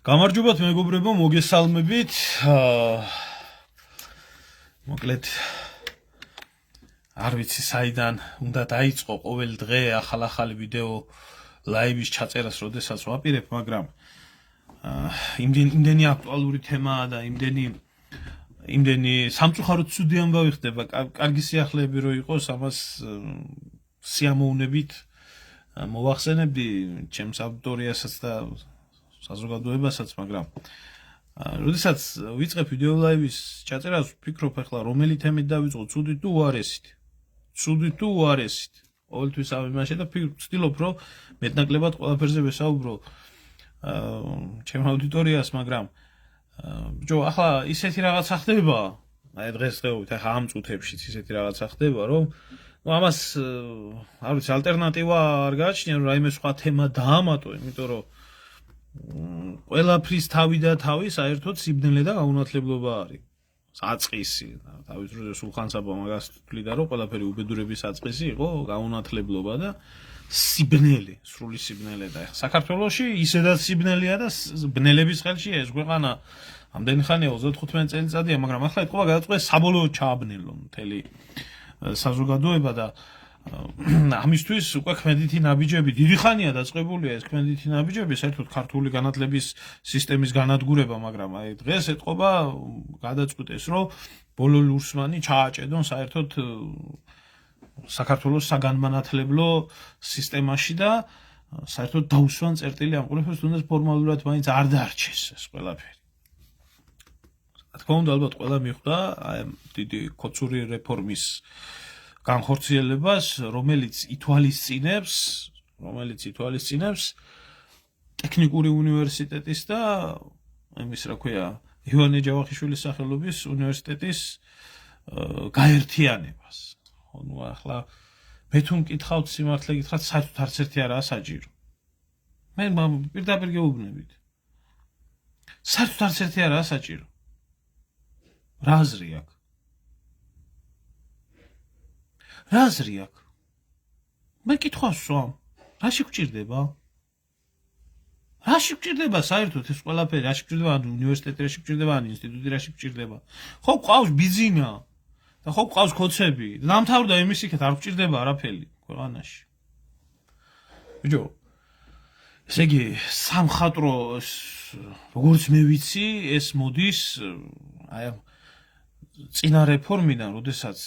გამარჯობათ მეგობრებო, მოგესალმებით. მოკლედ არ ვიცი საიდან უნდა დაიწყო ყოველ დღე ახალ-ახალი ვიდეო ლაივის ჩაწერას, როდესაც ვაპირებ, მაგრამ იმდენი აქტუალური თემაა და იმდენი სამწუხაროდ ცუდი ამბავი ხდება. კარგი სიახლეები რო იყოს, ამას სიამოვნებით მოვახსენებდი ჩემს აუდიტორიასაც და საზოგადოებასაც, მაგრამ როდესაც ვიწყებ ვიდეო ლაივის ჩაწერას, ვფიქრობ ახლა რომელი თემით დავიწყო, ცუდი თუ უარესით. ყოველთვის ამ იმაში და ვცდილობ რომ მეტნაკლებად ყველაფერზე ვესაუბრო ჩემ აუდიტორიას, მაგრამ ბიჭო, ახლა ისეთი რაღაცა ხდება, აი დღესდღეობით, ახლა ამ წუთებშიც ისეთი რაღაცა ხდება, რომ ამას არ ვიცი, ალტერნატივა არ გააჩნია, რომ რაიმე სხვა თემა დაამატო, იმიტომ რომ ყველაფრის თავი და თავი საერთოდ სიბნელე და გაუნათლებლობა არის. საწყისი, თავის დროზე სულხან-საბა მაგას თვლიდა, რომ ყველაფერი უბედურების საწყისი იყო გაუნათლებლობა და სიბნელე, სრული სიბნელე და ახლა საქართველოში ისედაც სიბნელეა და ბნელების ხელშია ეს ქვეყანა. ამდენი ხანია 35 წელიწადია, მაგრამ ახლა ეთქობა გადაწყვეტს საბოლოოდ ჩააბნელონ მთელი საზოგადოება და ამისთვის უკვე ქმედითი ნაბიჯები დიდი ხანია დაწყებულია ეს ქმედითი ნაბიჯები საერთოდ ქართული განათლების სისტემის განადგურება, მაგრამ აი დღეს ეთქობა გადაწყვეტეს, რომ ბოლო ლურსმანი ჩააჭედონ საერთოდ საქართველოს საგანმანათლებლო სისტემაში და საერთოდ დაუსვან წერტილი ამ ყველაფერს, თუნდაც ფორმალურად მაინც არ დარჩეს ეს ყველაფერი. რა თქმა უნდა, ალბათ ყველა მიხვდა აი დიდი კოცური რეფორმის განხორციელებას, რომელიც ითვალისწინებს ტექნიკური უნივერსიტეტის და იმის რა ქვია, ივანე ჯავახიშვილის სახელობის უნივერსიტეტის გაერთიანებას. ნუ ახლა მე თუ მკითხავთ სიმართლე გითხრათ, საერთოდ არც ერთი არაა საჭირო. მე პირდაპირ გეუბნებით. საერთოდ არც ერთი არაა საჭირო. რა აზრი აქვს? რა აზრი აქვს? მე კითხვას ვსვამ, რაში გვჭირდება? რაში გვჭირდება საერთოდ ეს ყველაფერი? რაში გვჭირდება უნივერსიტეტი, რაში გვჭირდება ინსტიტუტი, რაში გვჭირდება? ხო გვყავს ბიზინა და ხო გვყავს ქოცები. დამთავრდა იმის იქეთ, არ გვჭირდება არაფერი ქვეყანაში. ბიჭო, ესე იგი სამხატვრო როგორც მე ვიცი, ეს მოდის აი ამ წინა რეფორმიდან, როდესაც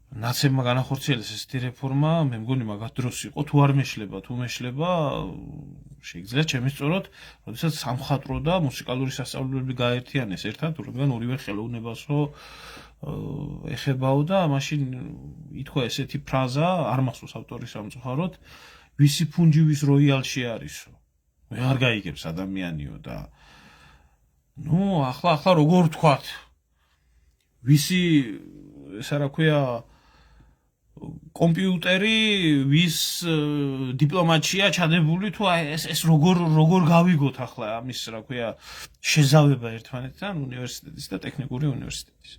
ნაცებმა განახორციელეს ესეთი რეფორმა, მე მგონი მაგათ დროს იყო, თუ არ მეშლება, თუ მეშლება, შეიძლება ჩემი სწორად, როდესაც სამხატვრო და მუსიკალური სასწავლებლები გაერთიანეს ერთად, რადგან ორივე ხელოვნებას რო ეხებაო და მაშინ ითქვა ესეთი ფრაზა, არ მახსოვს ავტორის სამწუხაროდ, ვისი ფუნჯი ვის როიალში არისო. მე არ გაიგებს ადამიანიო და ნუ ახლა როგორ ვთქვათ, ვისი ესა რა ქვია კომპიუტერი ვის დიპლომატია ჩადებული, თუ ეს როგორ გავიგოთ ახლა ამის რა ქვია შეზავება ერთმანეთთან უნივერსიტეტის და ტექნიკური უნივერსიტეტის.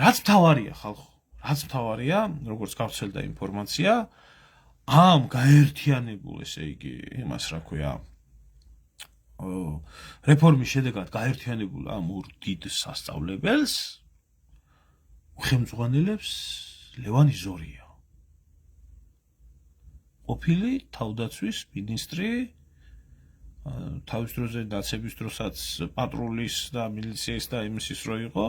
რაც მთავარია ხალხო, რაც მთავარია, როგორც გავრცელდა ინფორმაცია, ამ გაერთიანებულ, ესე იგი, იმას რა ქვია რეფორმის შედეგად გაერთიანებულ ამ ორ დიდ სასწავლებელს ხელმძღვანელებს ლევან იზორია, ყოფილი თავდაცვის მინისტრი, თავის დროზე ნაცების დროსაც პატრულის და მილიციის და იმისის რო იყო,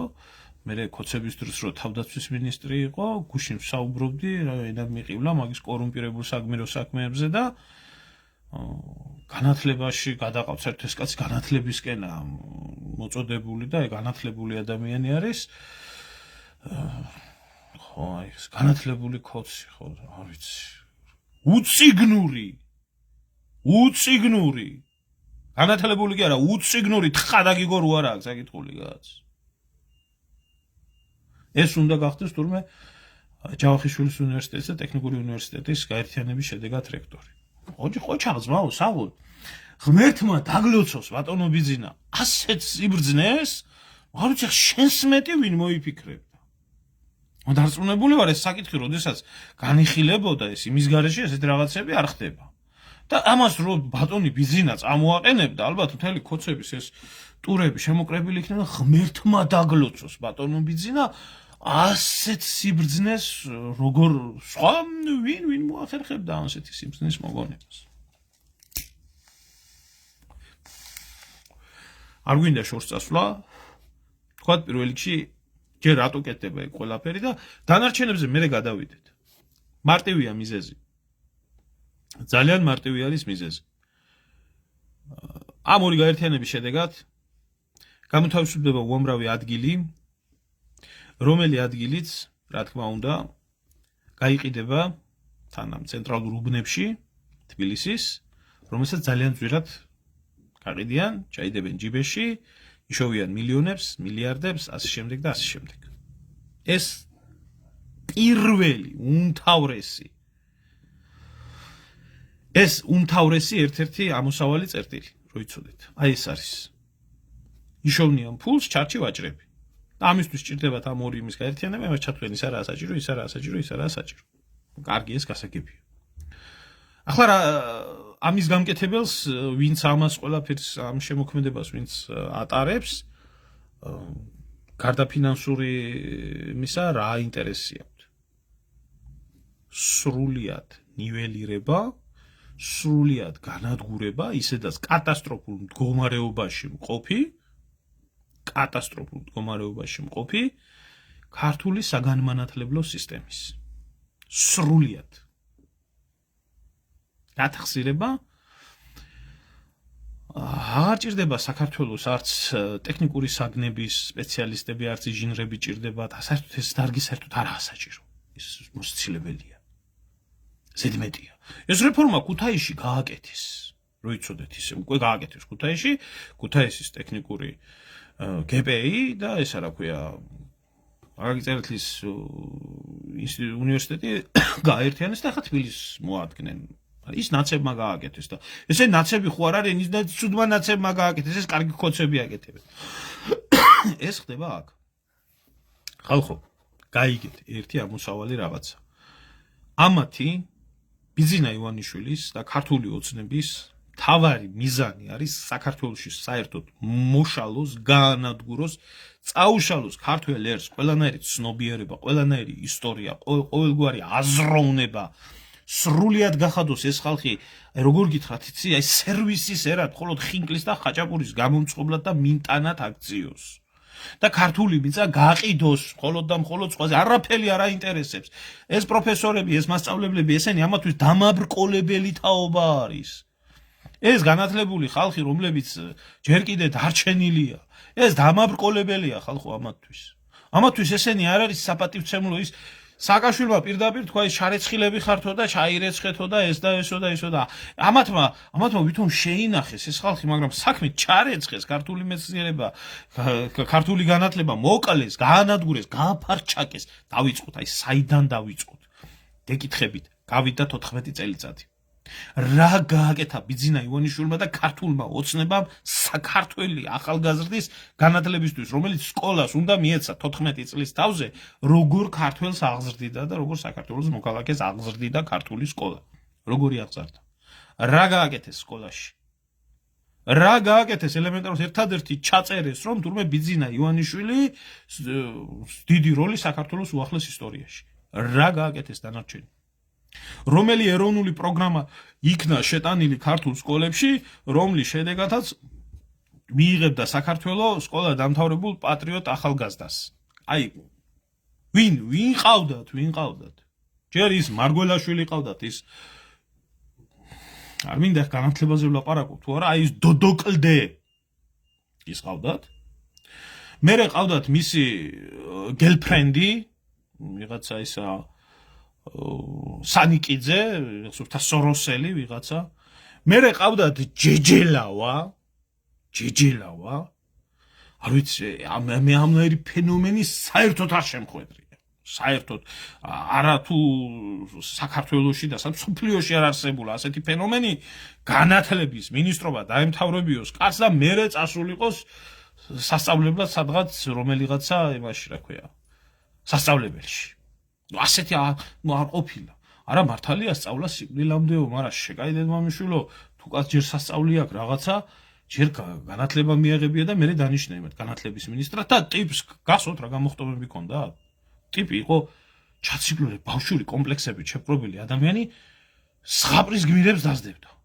მერე ქოცების დროს რო თავდაცვის მინისტრი იყო, გუშინ ვსაუბრობდი, რაინად მიყივლა მაგის კორუმპირებულ საგმირო საქმეებზე და განათლებაში გადაყავს ერთ ეს კაცი განათლებისკენა მოწოდებული და განათლებული ადამიანი არის. ხო, აი ეს განათლებული ქოცი, ხო, არ ვიცი. უციგნური. განათლებული კი არა, უციგნური თხა დაგიგო რო არა აქვს საკითხული გააც. ეს უნდა გახდეს თურმე ჯავახიშვილის უნივერსიტეტის და ტექნიკური უნივერსიტეტის გაერთიანების შედეგად რექტორი. ხო ჩაღზმაო, საღოლ. ღმერთმა დაგლოცოს ბატონო ბიზინა, ასეთ სიბრძნეს, არ ვიცი შენს მეტი ვინ მოიფიქრებდა. დარწმუნებული ვარ ეს საკითხი, როდესაც განიხილებოდა ეს იმის გარეშე ესეთი რაღაცები არ ხდება. და ამას რო ბატონი ბიზინა წამოაყენებდა, ალბათ მთელი ქოცების ეს ტურები შემოკრებილი იქნება ღმერთმა დაგლოცოს ბატონო ბიზინა ასეთ სიბრძნეს როგორ სხვა ვინ მოახერხებდა ასეთი სიბრძნის მოგონებას. არ გვინდა შორს წასვლა, თქვათ პირველ რიგში ჯერ რატო კეთდება ეგ ყველაფერი და დანარჩენებზე მე გადავიდეთ. მარტივია მიზეზი. ძალიან მარტივი არის მიზეზი. ამ ორი გაერთიანების შედეგად გამოთავისუფლდება უამრავი ადგილი, რომელი ადგილიც, რა თქმა უნდა, გაიყიდება თან ამ ცენტრალურ უბნებში თბილისის, რომელსაც ძალიან ძვირად გაყიდიან, ჩაიდებენ ჯიბეში, იშოვიან მილიონებს, მილიარდებს, ასე შემდეგ და ასე შემდეგ. ეს პირველი უმთავრესი ერთ-ერთი ამოსავალი წერტილი, რო იცოდეთ. აი ეს არის. იშოვნიან ფულს ჩარჩი ვაჭრები. და ამისთვის სჭირდებათ ამ ორი იმის გაერთიანება, იმას ჩათვლენ ის არაა საჭირო, ის არაა საჭირო, ის არაა საჭირო. კარგი ეს გასაგებია. ახლა ამის გამკეთებელს, ვინც ამას ყველაფერს ამ შემოქმედებას, ვინც ატარებს, გარდა ფინანსური იმისა, რა ინტერესი აქვს? სრულიად ნიველირება, სრულიად განადგურება, ისედაც კატასტროფულ მდგომარეობაში მყოფი ქართული საგანმანათლებლო სისტემის. სრულიად. გათახსირება აღარ ჭირდება საქართველოს არც ტექნიკური საგნების სპეციალისტები, არც ინჟინრები ჭირდებათ, საერთოდ ეს დარგი საერთოდ არაა საჭირო. ეს მოსცილებელია. ზედმეტია. ეს რეფორმა ქუთაისში გააკეთეს. რო იცოდეთ ისე, უკვე გააკეთეს ქუთაისში, ქუთაისის ტექნიკური GPI და ესა რა ქვია, აგრარული უნივერსიტეტი გააერთიანეს და ახლა თბილისს მოადგნენ. ის ნაცებმა გააკეთეს და ესე ნაცები ხო არ არის, ის ცუდმა ნაცებმა გააკეთეს, ეს კარგი ხოცები აკეთებენ. ეს ხდება აქ. ხალხო, გაიგეთ ერთი ამოსავალი რაღაცა. ამათი ბიზინა ივანიშვილის და ქართული ოცნების თავარი მიზანი არის საქართველოში საერთოდ მოშალოს, გაანადგუროს, წაუშალოს ქართველ ერს ყველანაირი ცნობიერება, ყველანაირი ისტორია, ყოველგვარი აზროვნება, სრულიად გახადოს ეს ხალხი, როგორ გითხრათ, იცი, აი სერვისის ერად, მხოლოდ ხინკლის და ხაჭაპურის გამომწყობლად და მინტანად აქციოს. და ქართული მიწა გაყიდოს მხოლოდ და მხოლოდ სხვაზე, არაფერი არ აინტერესებს. ეს პროფესორები, ეს მასწავლებლები, ესენი ამათვის დამაბრკოლებელი თაობა არის. ეს განათლებული ხალხი, რომლებიც ჯერ კიდე დარჩენილია, ეს დამაბრკოლებელია ხალხო ამათვის. ამათვის ესენი არ არის საპატივცემლო ის სააკაშვილმა პირდაპირ თქვა ის შარეცხილები ხართო და ჩაირეცხეთო და ეს და ესო და ესო და ამათმა ვითომ შეინახეს ეს ხალხი, მაგრამ საქმე ჩარეცხეს, ქართული მეცნიერება, ქართული განათლება მოკლეს, გაანადგურეს, გააფარჩაკეს. დავიწყოთ, აი საიდან დავიწყოთ? გეკითხებით, გავიდა 14 წელიწადი. რა გააკეთა ბიძინა ივანიშვილმა და ქართულმა ოცნებამ საქართველოს ახალგაზრდის განათლებისთვის, რომელიც სკოლას უნდა მიეცა 14 წლის თავზე, როგორ ქართველს აღზრდიდა და როგორ საქართველოს მოქალაქეს აღზრდიდა ქართული სკოლა. როგორი აღზარდა? რა გააკეთეს სკოლაში? რა გააკეთეს ელემენტარულად ერთადერთი ჩაწერეს, რომ თურმე ბიძინა ივანიშვილი დიდი როლი საქართველოს უახლეს ისტორიაში. რა გააკეთეს დანარჩენი? რომელი ეროვნული პროგრამა იქნა შეტანილი ქართულ სკოლებში, რომლის შედეგადაც მიიღებდა საქართველოს სკოლა დამთავრებულ პატრიოტ ახალგაზრდას. აი, ვინ ყავდათ? ჯერ ის მარგველაშვილი ყავდათ, ის არ მინდა განათლებაზე ვლაპარაკო, თუ არა, აი ის დოდოკლდე ის ყავდათ. მერე ყავდათ მისი გელფრენდი, ვიღაცა ისა სანიკიძე, სულთა სოროსელი ვიღაცა. მერე ყავდათ ჯეჯელავა. არ ვიცი, მე ამნაირი ფენომენი საერთოდ არ შემხვედრია. საერთოდ არა თუ საქართველოში და მსოფლიოში არ არსებულა ასეთი ფენომენი, განათლების მინისტრობა დაემთავრებიოს კაც და მერე წასულიყოს სასწავლებლად სადღაც რომელიღაცა იმაში, რა ქვია, სასწავლებელში. ასეთი არ ყოფილა. არა მართალია სწავლა სიკვდილამდეო, მაგრამ შეკაიდეთ მამიშვილო, თუ კაც ჯერ სასწავლი აქვს რაღაცა, ჯერ განათლება მიაღებია და მერე დანიშნა იმათ განათლების მინისტრად და ტიპს გასვოთ რა გამოხტომები ქონდა. ტიპი იყო ჩაციგლული ბავშვური კომპლექსებით შეპყრობილი ადამიანი, სხაპრის გმირებს დაძდებდა.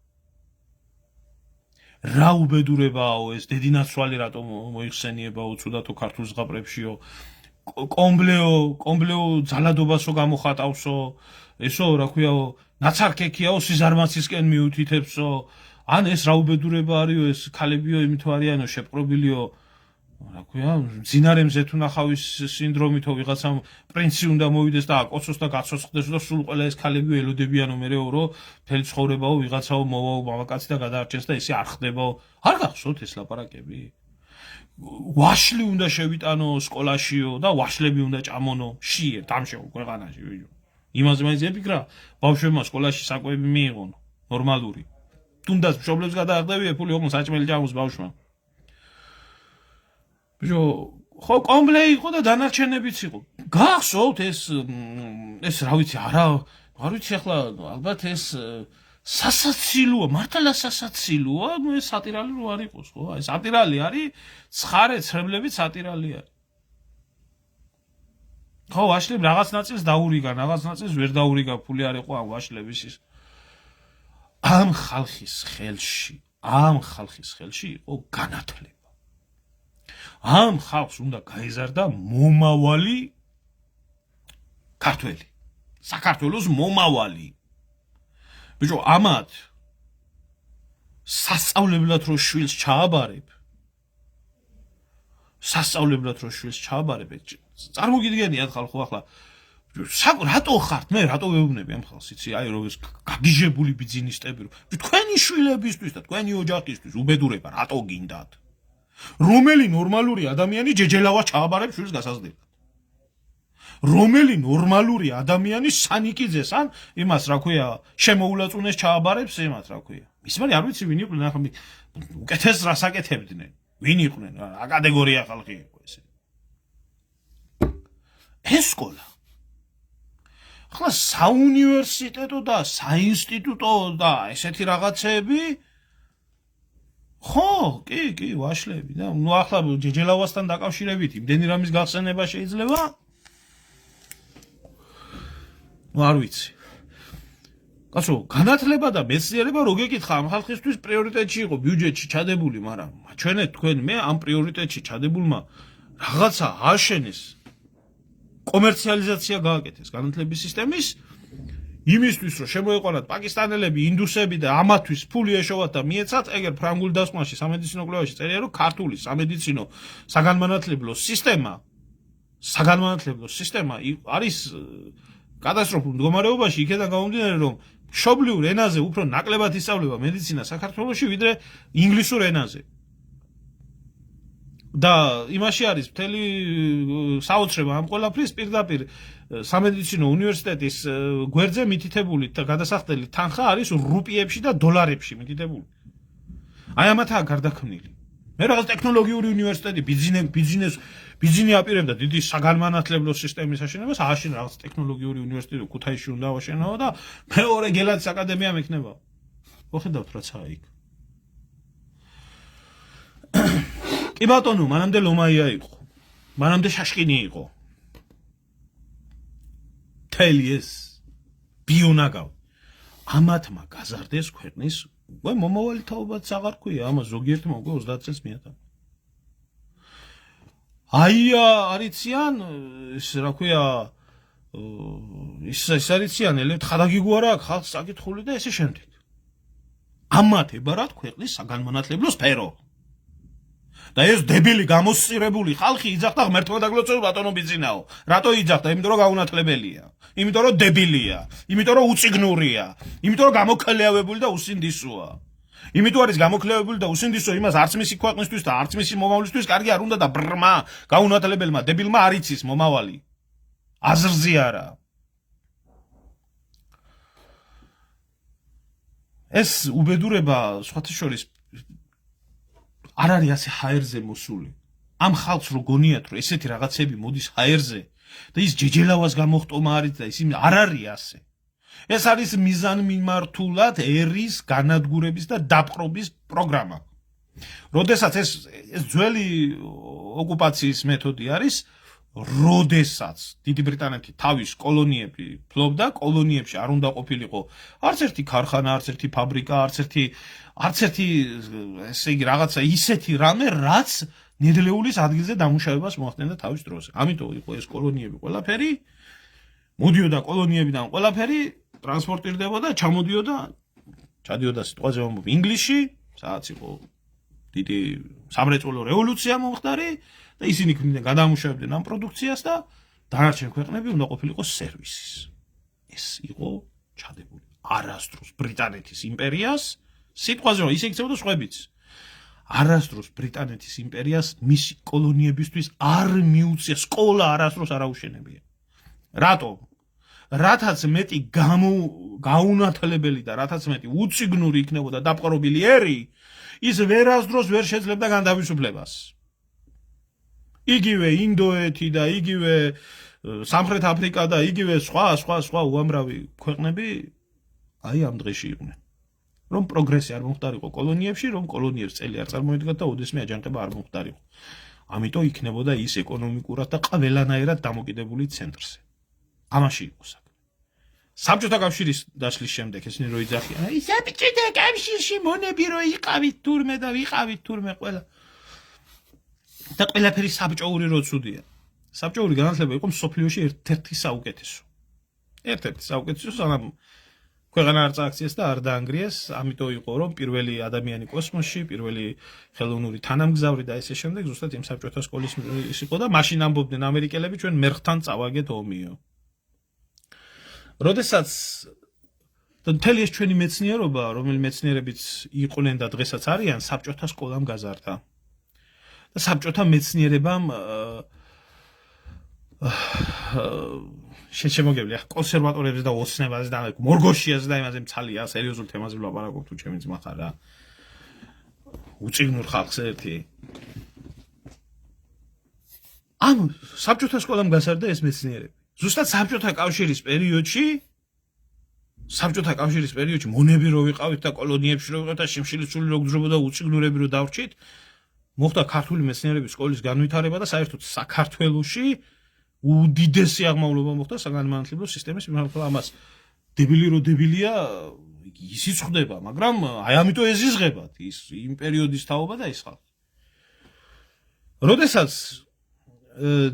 რა უბედურებაო ეს დედინაცვალი რატომ მოიხსენიებაო ცუდათო ქართულ ზღაპრებშიო კომბლეო ძალადობასო გამოხატავსო ესო რა ქვიაო ნაცარქექიაო სიზარმაცისკენ მიუთითებსო ან ეს რა უბედურება არისო ეს ქალებიო იმითო არიანო შეპყრობილიო რა ქვია მძინარემზე თუ ნახავის სინდრომითო ვიღაცამ პრინცი უნდა მოვიდეს და აკოცოს და გაცოცხლდეს და სულ ყველა ეს ქალებიო ელოდებიანო მერეო რო მთელი ცხოვრებაო ვიღაცაო მოვაო მამაკაცი და გადაარჩენს და ესე არ ხდებაო არ გახსოვთ ეს ლაპარაკები ვაშლი უნდა შევიტანო სკოლაშიო და ვაშლები უნდა ჭამონო შიერ დამშეულ ქვეყანაში ვიჯო იმაზე მაინც ეფიქრა ბავშვებმა სკოლაში საკვები მიიღონო ნორმალური თუნდაც მშობლებს გადაახდებია ფული ოღონდ საჭმელი ჭამოს ბავშვმა ხო კომბლე იყო და დანარჩენებიც იყო გახსოვთ ეს რა ვიცი არ ვიცი ახლა ალბათ ეს სასაცილოა მართლა სასაცილოა ნუ ეს სატირალი რო არ იყოს ხო აი სატირალი არის ცხარე ცრემლებით სატირალი არის ხო ვაშლებ რაღაც ნაწილს დაურიგა რაღაც ნაწილს ვერ დაურიგა ფული არ იყო ამ ვაშლების ის ამ ხალხის ხელში იყო განათლება ამ ხალხს უნდა გაეზარდა მომავალი ქართველი საქართველოს მომავალი ბიჭო ამათ სასწავლებლად რო შვილს ჩააბარებ წარმოგიდგენიათ ხალხო ახლა რატო ხართ მე რატო ვეუბნები ამ ხალხს იცი აი რომ ეს გაგიჟებული ბიზნესტები რომ თქვენი შვილებისთვის და თქვენი ოჯახისთვის უბედურება რატო გინდათ რომელი ნორმალური ადამიანი ჯეჯელავა ჩააბარებს შვილს გასაზრდელად რომელი ნორმალური ადამიანი სანიკიძეს ან იმას რა ქვია შემოულაწუნეს ჩააბარებს იმას რა ქვია ის მე არ ვიცი ვინ იყვნენ ახლა უკეთეს რას აკეთებდნენ ვინ იყვნენ რა კატეგორია ხალხი იყო ეს სკოლა ახლა საუნივერსიტეტო და საინსტიტუტო და ესეთი რაღაცეები ხო კი ვაშლები და ნუ ახლა ჯეჯელავასთან დაკავშირებით იმდენი რამის გახსენება შეიძლება ნუ არ ვიცი კაცო განათლება და მეცნიერება რო გეკითხა ამ ხალხისთვის პრიორიტეტში იყო ბიუჯეტში ჩადებული მაგრამ ჩვენეთ თქვენ მე ამ პრიორიტეტში ჩადებულმა რაღაცა აშენეს კომერციალიზაცია გააკეთეს განათლების სისტემის იმისთვის რომ შემოეყვანათ პაკისტანელები, ინდუსები და ამათვის ფული ეშოვათ და მიეცათ, ეგერ ფრანგულ დასკვნაში სამედიცინო კვლევაში წერია რომ ქართული სამედიცინო საგანმანათლებლო სისტემა არის კატასტროფულ მდგომარეობაში იქიდან გამომდინარე რომ მშობლიურ ენაზე უფრო ნაკლებად ისწავლება მედიცინა საქართველოში ვიდრე ინგლისურ ენაზე და იმაში არის მთელი საოცრება ამ ყველაფრის პირდაპირ სამედიცინო უნივერსიტეტის გვერდზე მითითებული და გადასახდელი თანხა არის რუპიებში და დოლარებში მითითებული. აი ამათაა გარდაქმნილი. მე რაღაც ტექნოლოგიური უნივერსიტეტი ბიზნესი აპირებდა დიდი საგანმანათლებლო სისტემის აშენებას, ააშენა რაღაც ტექნოლოგიური უნივერსიტეტი ქუთაისში უნდა აღაშენაო და მეორე გელათის აკადემია მექნება. მოხედავთ რაცაა იქ. კი ბატონო, მანამდე ლომაია იყო. მანამდე შაშკინი იყო. მთელი ეს ბიონაგავ ამათმა გაზარდეს ქვეყნის მომავალი თაობაც აღარ ქვია ამას ზოგიერთმა უკვე 30 წელს მიატანა არიციან ეს რა ქვია ის არიციან ელევთ ხადაგიგუარა ხალხს საკითხული და ესე შემდეგ ამათ ებარათ ქვეყნის საგანმანათლებლო სფერო და ეს დებილი გამოსწირებული ხალხი იძახდა ღმერთმა დაგლოცოს ბატონო ბიზნაო რატო იძახდა იმიტომ რომ გაუნათლებელია იმიტომ რომ დებილია იმიტომ რომ უციგნურია იმიტომ რომ გამოკლევებული და უსინდისოა იმიტომ არის გამოკლევებული და უსინდისო იმას არც მისი ქვეყნისთვის და არც მისი მომავლისთვის კარგი არ უნდა და ბრმა გაუნათლებელმა დებილმა არ იცის მომავალი აზრზე არა ეს უბედურება სხვათა შორის არ არის ასე ჰაერზე მოსული. ამ ხალხს რო გონიათ რომ ესეთი რაღაცები მოდის ჰაერზე და ის ჯეჯელავას გამოხტომა არის და ის არ არის ასე. ეს არის მიზანმიმართულად ერის განადგურების და დაპყრობის პროგრამა. როდესაც ეს ძველი ოკუპაციის მეთოდი არის, როდესაც დიდი ბრიტანეთი თავის კოლონიები ფლობდა, კოლონიებში არ უნდა ყოფილიყო არც ერთი ქარხანა, არც ერთი ფაბრიკა, არც ერთი ესე იგი რაღაცა ისეთი რამე, რაც ნედლეულის ადგილზე დამუშავებას მოახდენდა თავის დროზე. ამიტომ იყო ეს კოლონიები ყველაფერი, მოდიოდა კოლონიებიდან ყველაფერი, ტრანსპორტირდებოდა, ჩადიოდა სიტყვაზე ვამბობ ინგლისში, სადაც იყო დიდი სამრეწველო რევოლუცია მომხდარი და ისინი ქმნიდნენ გადამუშავებდნენ ამ პროდუქციას და დანარჩენ ქვეყნები უნდა ყოფილიყო სერვისის. ეს იყო ჩადებული არასდროს ბრიტანეთის იმპერიას, სიტყვაზე რომ ისე იქცეოდა სხვებიც. არასდროს ბრიტანეთის იმპერიას მისი კოლონიებისთვის არ მიუწია სკოლა არასდროს არ აუშენებია. რატომ? რათაც მეტი გაუნათლებელი და რათაც მეტი უციგნური იქნებოდა დაპყრობილი ერი, ის ვერასდროს ვერ შეძლებდა განთავისუფლებას. იგივე ინდოეთი და იგივე სამხრეთ აფრიკა და იგივე სხვა უამრავი ქვეყნები აი ამ დღეში იყვნენ. რომ პროგრესი არ მომხდარიყო კოლონიებში, რომ კოლონიებს წელი არ წარმოედგათ და ოდესმე აჯანყება არ მომხდარიყო. ამიტომ იქნებოდა ის ეკონომიკურად და ყველანაირად დამოკიდებული ცენტრზე. ამაში იყო საქმე. საბჭოთა კავშირის დაშლის შემდეგ ესენი რო იძახიან, აი საბჭოთა კავშირში მონები რო იყავით თურმე და ვიყავით თურმე ყველა. და ყველაფერი საბჭოური რო ცუდია. საბჭოური განათლება იყო მსოფლიოში ერთ-ერთი საუკეთესო. ერთ-ერთი საუკეთესო, სანამ ქვეყანა არ წააქციეს და არ დაანგრიეს, ამიტომ იყო რომ პირველი ადამიანი კოსმოსში, პირველი ხელოვნური თანამგზავრი და ესე შემდეგ ზუსტად იმ საბჭოთა სკოლის ის იყო და მაშინ ამბობდნენ ამერიკელები ჩვენ მერხთან წავაგეთ ომიო. როდესაც მთელი ეს ჩვენი მეცნიერობა, რომელი მეცნიერებიც იყვნენ და დღესაც არიან, საბჭოთა სკოლამ გაზარდა. და საბჭოთა მეცნიერებამ შემოგევლია კონსერვატორებზე და ოცნებაზე და მორგოშიაზე და იმაზე მცალია სერიოზულ თემაზე ვლაპარაკობ თუ ჩემი ძმა ხარ რა. უწიგნურ ხალხს ერთი. ამ საბჭოთა სკოლამ გაზარდა ეს მეცნიერები. ზუსტად საბჭოთა კავშირის პერიოდში მონები რო ვიყავით და კოლონიებში რო ვიყავით და შიმშილისული რო გძრობოდა უწიგნურები რო დავრჩით, მოხდა ქართული მეცნიერების სკოლის განვითარება და საერთოდ საქართველოში უდიდესი აღმავლობა მოხდა საგანმანათლებლო სისტემის მიმართულებით. ამას დებილი რო დებილია ისიც ხდება, მაგრამ აი ამიტომ ეზიზღებათ ის იმ პერიოდის თაობა და ის ხალხი. როდესაც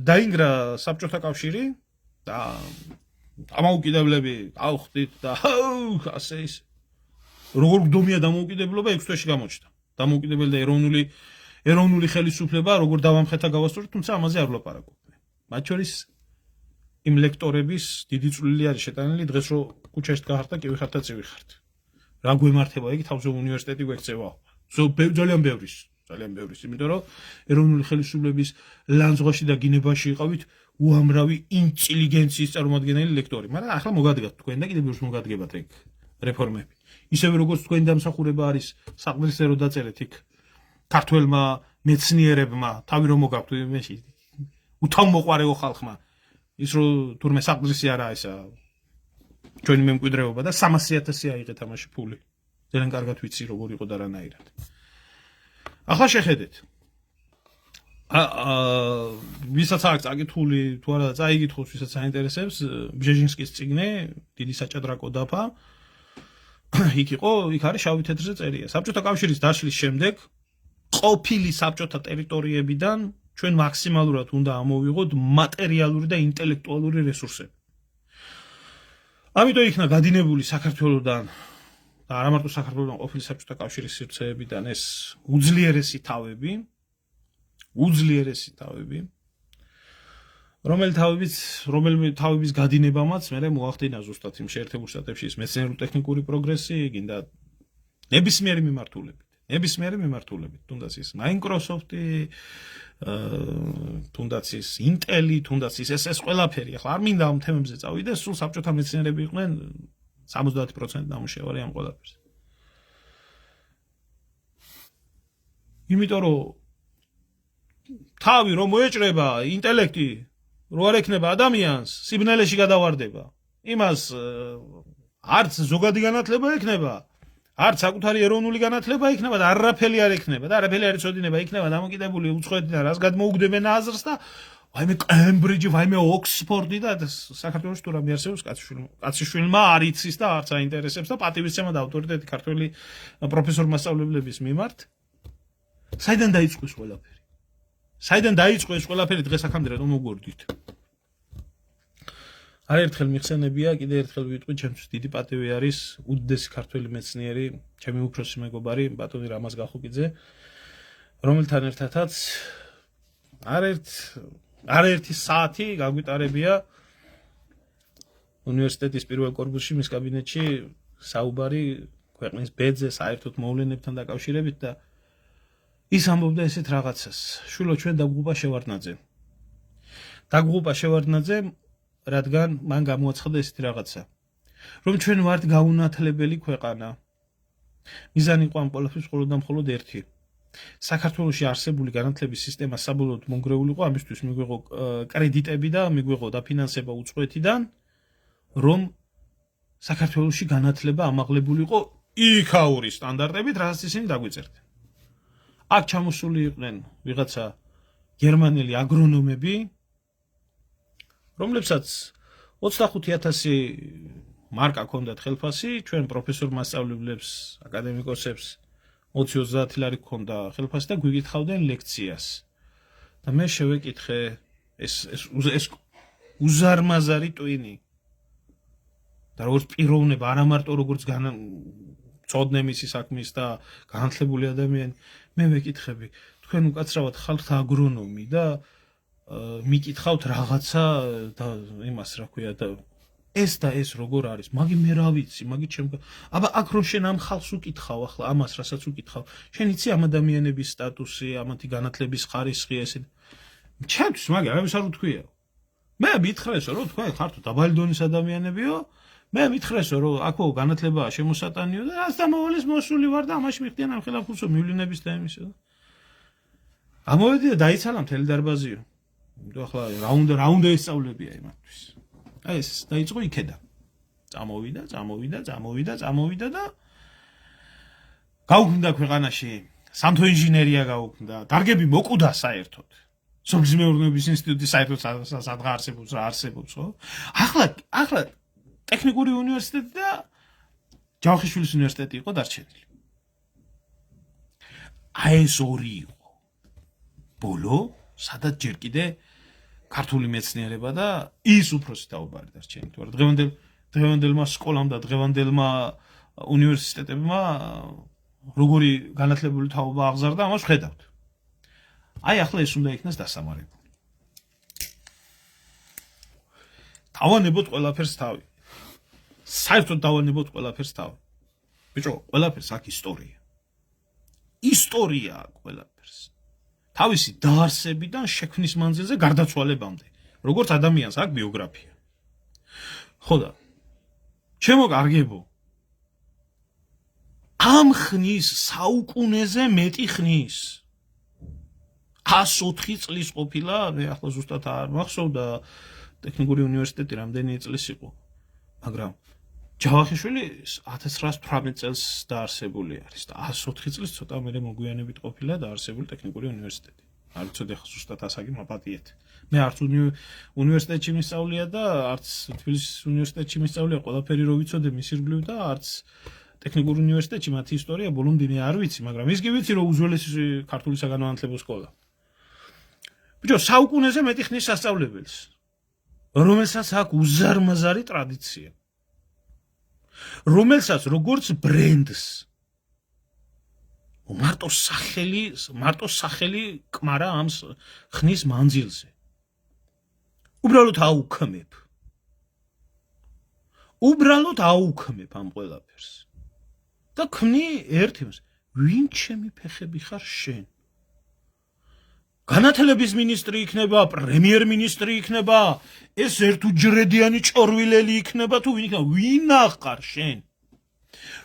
დაინგრა საბჭოთა კავშირი და დამოუკიდებლები ავხდით და ასე ის როგორ გდომია დამოუკიდებლობა 6 თვეში გამოჩნდა. დამოუკიდებელი და ეროვნული ხელისუფლება როგორ დავამხეთა გავასწორეთ, თუმცა ამაზე არ ვლაპარაკობ. მათ შორის იმ ლექტორების დიდი წვლილი არის შეტანილი დღეს რო კუჩაში გახართ და კი ვიხართ და წივიხართ. რა გვემართება იგი თავზე უნივერსიტეტი გვექცევა. ძალიან ბევრის, იმიტომ რომ ეროვნული ხელისუფლების ლანძღვაში და გინებაში იყავით უამრავი ინტელიგენციის წარმომადგენელი ლექტორი, მაგრამ ახლა მოგადგათ თქვენ და კიდევ ბევრს მოგადგებათ ეგ რეფორმები. ისევე როგორც თქვენი დამსახურება არის საყდრისე რო დაწერეთ იქ ქართველმა მეცნიერებმა თავი რომ მოგაქვთ იმაში უთავმოყარეო ხალხმა ის რო თურმე საყდრისი არა ესა ჩვენი მემკვიდრეობა და 300,000 აიღეთ ამაში ფული. ძალიან კარგად ვიცი როგორ იყო და რანაირად. ახლა შეხედეთ. ვისაც აქვს წაკითხული თუ არა წაიგითხოს, ვისაც საინტერესებს, ბჟეჟინსკის წიგნი, დიდი საჭადრაკო დაფა. იქ არის შავი თეთრზე წერია. საბჭოთა კავშირის დაშლის შემდეგ ყოფილი საბჭოთა ტერიტორიებიდან ჩვენ მაქსიმალურად უნდა ამოვიღოთ მატერიალური და ინტელექტუალური რესურსები. ამიტომ იქნა გადინებული საქართველოსთან და არა მარტო საქართველოსთან, ყოფილი საბჭოთა კავშირის სივრცეებიდან ეს უძლიერესი თავები, რომელიმე თავების გადინებამაც მე მოახდინა ზუსტად იმ შეერთებულ შტატებში ის მეცნიერულ-ტექნიკური პროგრესი, გინდა ნებისმიერი მიმართულებით, თუნდაც ის Microsoft-ი, თუნდაც ის Intel-ი, თუნდაც ეს ყველაფერი. ახლა არ მინდა ამ თემებზე წავიდე, სულ საბჭოთა მეცნიერები იყვნენ 70% ნამუშევარი ამ ყველაფერს. იმიტომ რომ თავი რომ მოეჭრება ინტელექტი, რო არ ექნება ადამიანს, სიბნელეში გადავარდება. იმას არც ზოგადი განათლება ექნება, არც საკუთარი ეროვნული განათლება იქნება და არაფერი არ ექნება და არაფერი არ ეცოდინება, იქნება დამოკიდებული უცხოეთიდან, რაც გადმოუგდებენ აზრს და ვაიმე კემბრიჯი, ვაიმე ოქსფორდი და საქართველოს თუ რამე არსებობს კაციშვილმა არ იცის და არც აინტერესებს და პატივისცემა და ავტორიტეტი ქართველი პროფესორ მასწავლებლების მიმართ. საიდან დაიწყო ეს ყველაფერი? საიდან დაიწყო ეს ყველაფერი დღეს აქამდე რატომ მოგვერდით? არაერთხელ მიხსენებია, კიდე ერთხელ ვიტყვი, ჩემთვის დიდი პატივი არის უდიდესი ქართველი მეცნიერი, ჩემი უფროსი მეგობარი, ბატონი რამაზ გახუკიძე, რომელთან ერთადაც არაერთი საათი გაგვიტარებია უნივერსიტეტის პირველ კორპუსში მის კაბინეტში საუბარი ქვეყნის ბედზე, საერთოდ მოვლენებთან დაკავშირებით და ის ამბობდა ესეთ რაღაცას. შვილო, ჩვენ დაგღუპა შევარდნაძე. დაგღუპა შევარდნაძე, რადგან მან გამოაცხადა ესეთი რაღაცა, რომ ჩვენ ვართ გაუნათლებელი ქვეყანა. მიზანი იყო ამ ყველაფრის მხოლოდ და მხოლოდ ერთი. საქართველოში არსებული განათლების სისტემა საბოლოოდ მონგრეულიყო, ამისთვის მიგვიღო კრედიტები და მიგვიღო დაფინანსება უცხოეთიდან, რომ საქართველოში განათლება ამაღლებულიყო იქაური სტანდარტებით, რასაც ისინი დაგვიწერდნენ. აქ ჩამოსული იყვნენ ვიღაცა გერმანელი აგრონომები, რომლებსაც 25,000 მარკა ჰქონდათ ხელფასი, ჩვენ პროფესორ მასწავლებლებს, აკადემიკოსებს 20-30 ლარი ჰქონდა ხელფასი და გვიკითხავდნენ ლექციას. და მე შევეკითხე ეს უზარმაზარი ტვინი. და როგორც პიროვნება, არა მარტო როგორც წოდნე მისი საქმის და განათლებული ადამიანი, მე ვეკითხები, თქვენ უკაცრავად ხალხთ აგრონომი და მიკითხავთ რაღაცა და იმას რა ქვია და ეს როგორ არის? მაგი მე რა ვიცი, მაგი ჩემ აბა აქ რომ შენ ამ ხალხს უკითხავ, ახლა ამას რასაც უკითხავ, შენ იცი ამ ადამიანების სტატუსი, ამათი განათლების ხარისხი ესე. ჩემთვის მაგი ამის არ უთქვია. მე მითხრესო რომ თქვენ ხართ დაბალი დონის ადამიანებიო, მე მითხრესო რომ აქო განათლებაა შემოსატანიო და რაც დამავალეს მოსული ვარ და ამაში მიხდიან ამ ხელაფუცო მივლინების და იმისა. ამოვედი და დაიცალა მთელი დარბაზიო. ახლა რა უნდა ესწავლებია იმათთვის. ეს დაიწყო იქედა. წამოვიდა და გაუქმდა ქვეყანაში სამთო ინჟინერია გაუქმდა. დარგები მოკვდა საერთოდ. სოფლის მეურნეობის ინსტიტუტი საერთოდ სადღა არსებობს, ხო? ახლა ტექნიკური უნივერსიტეტი და ჯავახიშვილის უნივერსიტეტი იყო დარჩენილი. ეს ორი იყო. ბოლო, სადაც ჯერ კიდე ქართული მეცნიერება და ის უფროსი დაუბარი დარჩენილი. თორემ დღევანდელმა სკოლამ და დღევანდელმა უნივერსიტეტებმა როგორი განათლებული თაობა აღზარდა, ამას ვხედავთ. ახლა ეს უნდა იქნას დასამარებული. დავანებოთ ყველაფერს თავი. საერთოდ დავანებოთ ყველაფერს თავი. ბიჭო, ყველაფერს აქ ისტორია. ისტორია ყველაფერს. თავისი დაარსებიდან შექმნის მანძილზე გარდაცვალებამდე. როგორც ადამიანს აქვს ბიოგრაფია. ხო და ჩემო კარგებო, ამ ხნის საუკუნეზე მეტი ხნის 104 წლის ყოფილა, მე ახლა ზუსტად არ მახსოვდა ტექნიკური უნივერსიტეტი რამდენი წლის იყო, მაგრამ ჯავახიშვილი 1918 წელს დაარსებული არის და 104 წლის ცოტა მერე მოგვიანებით ყოფილა დაარსებული ტექნიკური უნივერსიტეტი. არ ვიცოდი ახლა ზუსტად ასაკი მაპატიეთ. მე არც უნივერსიტეტში მისწავლია და არც თბილისის უნივერსიტეტში მისწავლია, ყველაფერი რო ვიცოდე მის ირგვლივ და არც ტექნიკურ უნივერსიტეტში მათი ისტორია ბოლომდე არ ვიცი, მაგრამ ის კი ვიცი, რომ უძველესი ქართული საგანმანათლებლო სკოლა. ბიჭო, საუკუნეზე მეტი ხნის სასწავლებელს, რომელსაც აქვს უზარმაზარი ტრადიცია. რომელსაც როგორც ბრენდს მარტო სახელი კმარა ამ ხნის მანძილზე. უბრალოდ აუქმებ ამ ყველაფერს. და ქმნი ერთიმს, ვინ ჩემი ფეხები ხარ შენ? განათლების მინისტრი იქნება, პრემიერ-მინისტრი იქნება, ეს ერთუჯრედიანი ჭორვილელი იქნება თუ ვინ იქნება? ვინ ახარ შენ?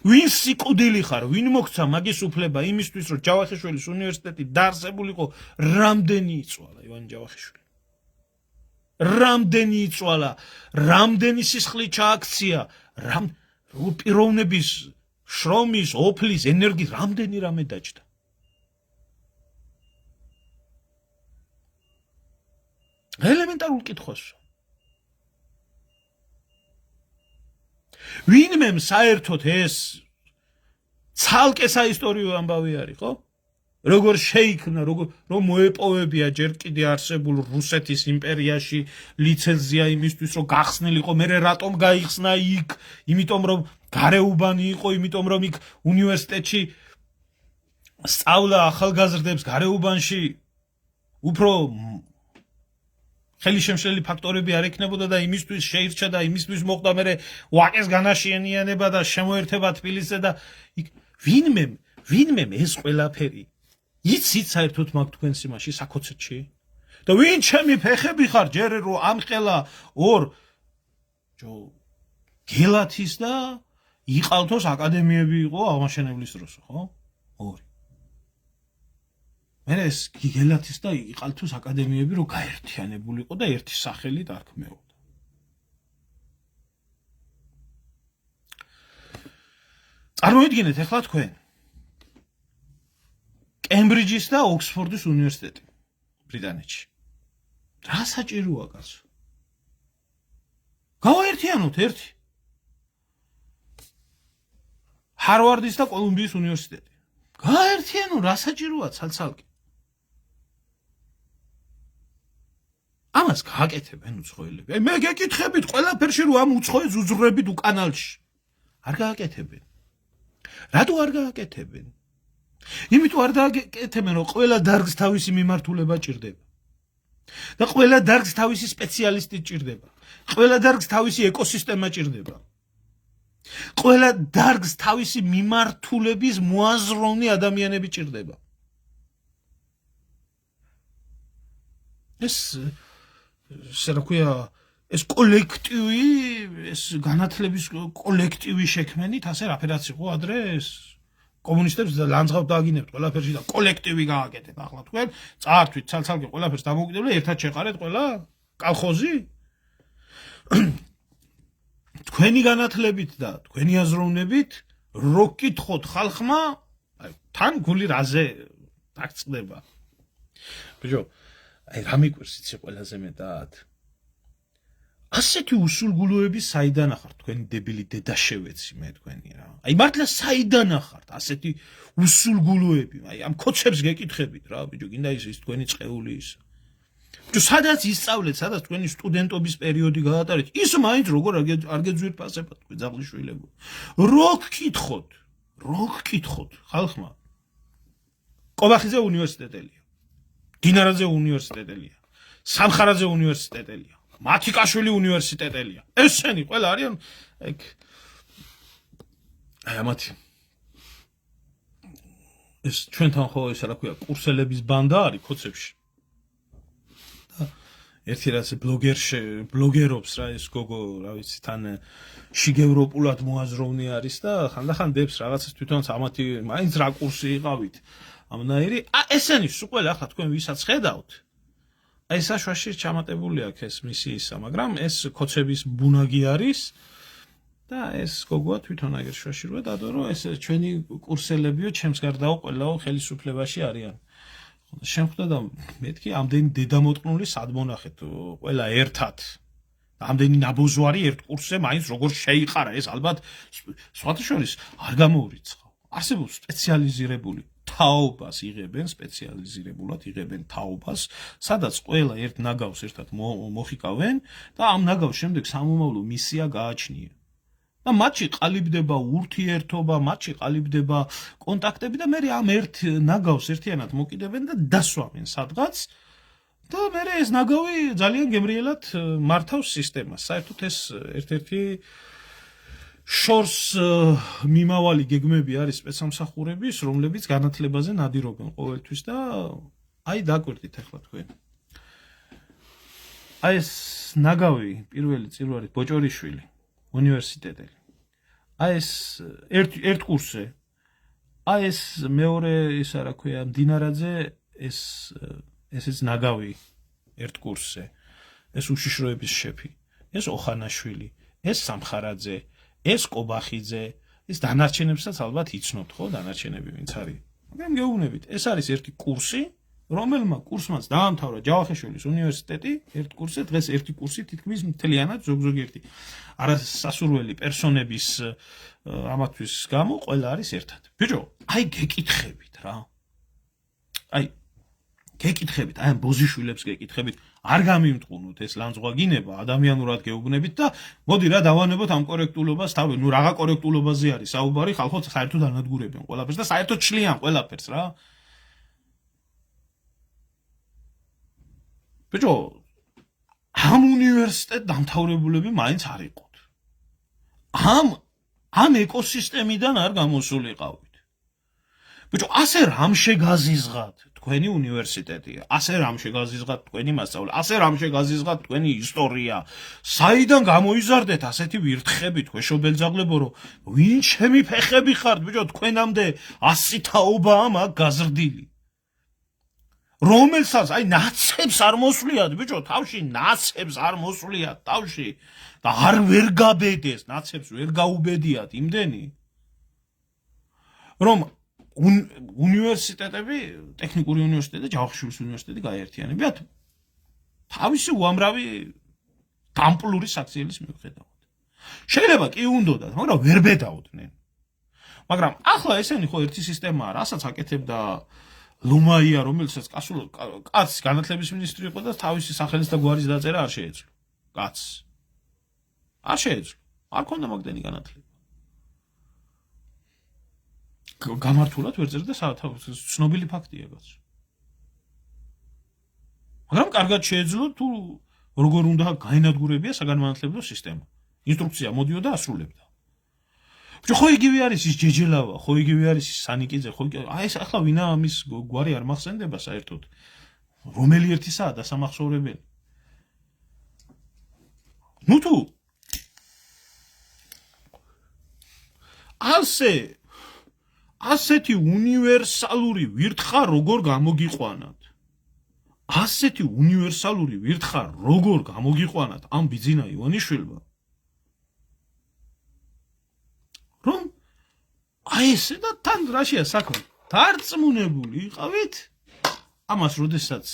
ვინ სიკვდილი ხარ? ვინ მოგცა მაგის უფლება იმისთვის, რომ ჯავახიშვილის უნივერსიტეტი დაარსებულიყო? რამდენი იწვალა ივან ჯავახიშვილი? რამდენი იწვალა? რამდენი სისხლი ჩააქცია? პიროვნების შრომის, ოფლის, ენერგიის რამდენი რამე დაჭდა. ელემენტარულ კითხვას. ვინმემ საერთოდ ეს ცალკე საისტორიო ამბავი არის, ხო? როგორ შეიქმნა, რომ მოეპოვებია ჯერ კიდე არსებულ რუსეთის იმპერიაში ლიცენზია იმისთვის, რომ გახსნილიყო, მერე რატომ გაიხსნა იქ, იმიტომ რომ გარეუბანი იყო, იმიტომ რომ იქ უნივერსიტეტში სწავლა ახალგაზრდებს გარეუბანში უფრო ხელისშემშლელი ფაქტორები არ ექნებოდა და იმისთვის შეირჩა და იმისთვის მოხდა მერე ვაკეს განაშენიანება და შემოერთება თბილისზე და ვინმემ ეს ყველაფერი იცით საერთოდ მაგ თქვენს იმაში საქოცეთში და ვინ ჩემი ფეხები ხარ ჯერ რომ ამხელა ორ გელათის და იყალთოს აკადემიები იყო აღმაშენებლის დროს, ხო? ორი. მე ეს გელათის და იყალთოს აკადემიები რო გაერთიანებულიყო და ერთი სახელით არქმეოდა. წარმოიდგინეთ ახლა თქვენ კემბრიჯის და ოქსფორდის უნივერსიტეტი ბრიტანეთში. რა საჭიროა კაცო? გავაერთიანოთ ერთი. ჰარვარდის და კოლუმბიის უნივერსიტეტი. გააერთიანო, რა საჭიროა ცალ-ცალკე? ამას გააკეთებენ უცხოელები. მე გეკითხებით ყველაფერში რომ ამ უცხოებს უძღვრებით უკანალში. არ გააკეთებენ. რატო არ გააკეთებენ? იმიტომ არ გააკეთებენ, რომ ყველა დარგს თავისი მიმართულება ჭირდება. და ყველა დარგს თავისი სპეციალისტი ჭირდება. ყველა დარგს თავისი ეკოსისტემა ჭირდება. ყველა დარგს თავისი მიმართულების მოაზროვნე ადამიანები ჭირდება. ეს კოლექტივი, ეს განათლების კოლექტივი შექმენით, ასე რაფერაც იყო ადრე ეს კომუნისტებს ლანძღავ დააგინებთ ყველაფერში და კოლექტივი გააკეთეთ. ახლა თქვენ წაართვით ცალ-ცალკე ყველაფერს დამოუკიდებლად ერთად შეყარეთ ყველა კალხოზი? თქვენი განათლებით და თქვენი აზროვნებით რო გკითხოთ ხალხმა, თან გული რაზე დაგწყდება. ბიჭო, რა მიკვირს იცი ყველაზე მეტად? ასეთი უსულგულოების საიდან ახართ თქვენი დებილი დედაშევეცი მე თქვენი რა. მართლა საიდან ახართ ასეთი უსულგულოები? ამ ქოცებს გეკითხებით რა, ბიჭო, გინდა ის თქვენი წეული ის. ბიჭო, სადაც ისწავლეთ, სადაც თქვენი სტუდენტობის პერიოდი გაატარეთ, ის მაინც როგორ არ გეძვირფასებათ თქვენ ძაღლიშვილებო. რო გკითხოთ ხალხმა. კობახიძე უნივერსიტეტელია. დინარაძე უნივერსიტეტელია. სამხარაძე უნივერსიტეტელია. მათიკაშვილი უნივერსიტეტელია. ესენი ყველა არიან ეგ ამათი ეს ჩვენთან ხო ეს რა ქვია კურსელების ბანდა არის ქოცებში. და ერთი რაც ბლოგერობს რა ეს გოგო რა ვიცი თან შიგევროპულად მოაზროვნე არის და ხანდახან დებს რაღაცას თვითონაც ამათი მაინც რა კურსი იყავით. ამნაირი ესენი სულ ახლა თქვენ ვისაც ხედავთ აი საშუაში ჩამატებული აქვს ეს მისი ისა, მაგრამ ეს ქოცების ბუნაგი არის და ეს გოგოა თვითონ აგერ შუაში როა დადო რომ ეს ჩვენი კურსელებიო ჩემს გარდაო ყველაო ხელისუფლებაში არიან. შემხვდა და მეთქი ამდენი დედამოტყნული სად მონახეთ ყველა ერთად. ამდენი ნაბოზვარი ერთ კურსზე მაინც როგორ შეიყარა ეს ალბათ სხვათა შორის არ გამოურიცხავ. არსებობს სპეციალიზირებული თაობას იღებენ, სპეციალიზირებულად იღებენ თაობას, სადაც ყველა ერთ ნაგავს ერთად მოხიკავენ და ამ ნაგავს შემდეგ სამომავლო მისია გააჩნია. და მათში ყალიბდება ურთიერთობა, მათში ყალიბდება კონტაქტები და მე ამ ერთ ნაგავს ერთიანად მოკიდებენ და დასვამენ სადღაც და მე ეს ნაგავი ძალიან გემრიელად მართავს სისტემას. საერთოდ ეს ერთ-ერთი შორს მიმავალი გეგმები არის სპეცსამსახურების, რომლებიც განათლებაზე ნადირობენ ყოველთვის და აი დაკვირდით ახლა თქვენ. აი ეს ნაგავი პირველი წირვარი ბოჭორიშვილი უნივერსიტეტელი. აი ეს ერთ კურსზე. აი ეს მეორე ისა რა ქვია დინარაძე ესეც ნაგავი ერთ კურსზე. ეს უშიშროების შეფი. ეს ოხანაშვილი, ეს სამხარაძე ეს კობახიძე ეს დანარჩენებსაც ალბათ იცნობთ ხო დანარჩენები ვინც არის მაგრამ გეუბნებით ეს არის ერთი კურსი რომელმა კურსმაც დაამთავრა ჯავახიშვილის უნივერსიტეტი ერთ კურსზე დღეს ერთი კურსი თითქმის მთლიანად ზოგიერთი არასასურველი პერსონების ამათთვის გამო ყველა არის ერთად ბიჭო აი გეკითხებით რა აი გეკითხებით აი ამ ბოზიშვილებს გეკითხებით არ გამიმტყუნოთ ეს ლანძღვაგინება ადამიანურად გეუბნებით და მოდი რა დავანებოთ ამ კორექტულობას თავი ნუ რაღა კორექტულობაზე არის საუბარი ხალხო საერთოდ ანადგურებენ ყველაფერს და საერთოდ შლიან ყველაფერს რა ბიჭო ამ უნივერსიტეტ დამთავრებულები მაინც არ იყოთ ამ ეკოსისტემიდან არ გამოსულიყავით ბიჭო ასე რამ შეგაზიზღათ თქვენი უნივერსიტეტია ასე რამ შეგაზიზღათ თქვენი მასწავლე ასე რამ შეგაზიზღათ თქვენი ისტორია საიდან გამოიზარდეთ ასეთი ვირთხები თქვეშობელძაღლებო რომ ვინ ჩემი ფეხები ხართ ბიჭო თქვენამდე 100 თაობაა მაგ გაზრდილი რომელსაც აი ნაცებს არ მოსვლიათ ბიჭო თავში ნაცებს არ მოსვლიათ თავში და არ ვერ გაბედეს ნაცებს ვერ გაუბედიათ იმდენი რომ უნივერსიტეტები ტექნიკური უნივერსიტეტი და ჯავახიშვილის უნივერსიტეტი გაერთიანებიათ თავისი უამრავი დამპლური საქციელის მიუხედავად შეიძლება კი უნდოდათ მაგრამ ვერ ბედაოდნენ მაგრამ ახლა ესენი ხო ერთი სისტემაა რასაც აკეთებდა ლუმაია რომელსაც კაცს განათლების მინისტრი იყო და თავისი სახელის და გვარის დაწერა არ შეეძლო კაცს არ შეეძლო არ ქონდა მაგდენი განათლება გამართულად ვერ წერდა ცნობილი ფაქტია კაც მაგრამ კარგად შეეძლო თუ როგორ უნდა გაენადგურებია საგანმანათლებლო სისტემა ინსტრუქცია მოდიოდა ასრულებდა ხო იგივე არის ის ჯეჯელავა ხო იგივე არის ის სანიკიძე ხო აი ეს ახლა ვინა ამის გვარი არ მახსენდება საერთოდ რომელი ერთისაა დასამახსოვრებელი ნუ თუ ასეთი უნივერსალური ვირთხა როგორ გამოგიყვანათ ასეთი უნივერსალური ვირთხა როგორ გამოგიყვანათ ამ ბიძინა ივანიშვილმა რომ აი ესე და თან რაშია საქმე დარწმუნებული იყავით ამას როდესაც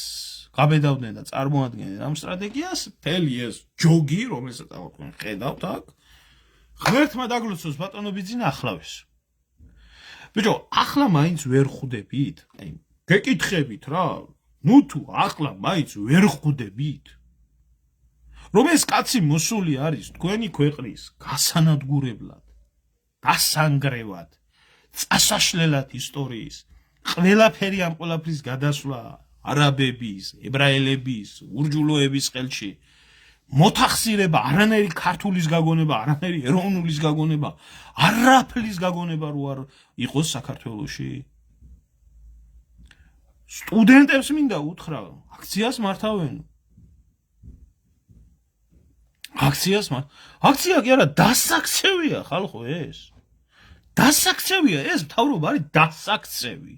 გაბედავდნენ და წარმოადგენდნენ ამ სტრატეგიას მთელი ეს ჯოგი რომელსაც თქვენ ხედავთ აქ ღმერთმა დაგლოცოს ბატონო ბიძინა ახლავეს ბიჭო ახლა მაინც ვერ ხვდებით აი გეკითხებით რა ნუ თუ ახლა მაინც ვერ ხვდებით რომ ეს კაცი მოსული არის თქვენი ქვეყნის გასანადგურებლად დასანგრევად წასაშლელად ისტორიის ყველაფერი ამ ყველაფრის გადასვლა არაბების ებრაელების ურჯულოების ხელში მოთახსირება არანაირი ქართულის გაგონება არანაირი ეროვნულის გაგონება არაფრის გაგონება რო არ იყოს საქართველოში სტუდენტებს მინდა უთხრა აქციას მართავენ აქცია კი არა დასაქცევია ხალხო ეს დასაქცევია ეს მთავრობა არის დასაქცევი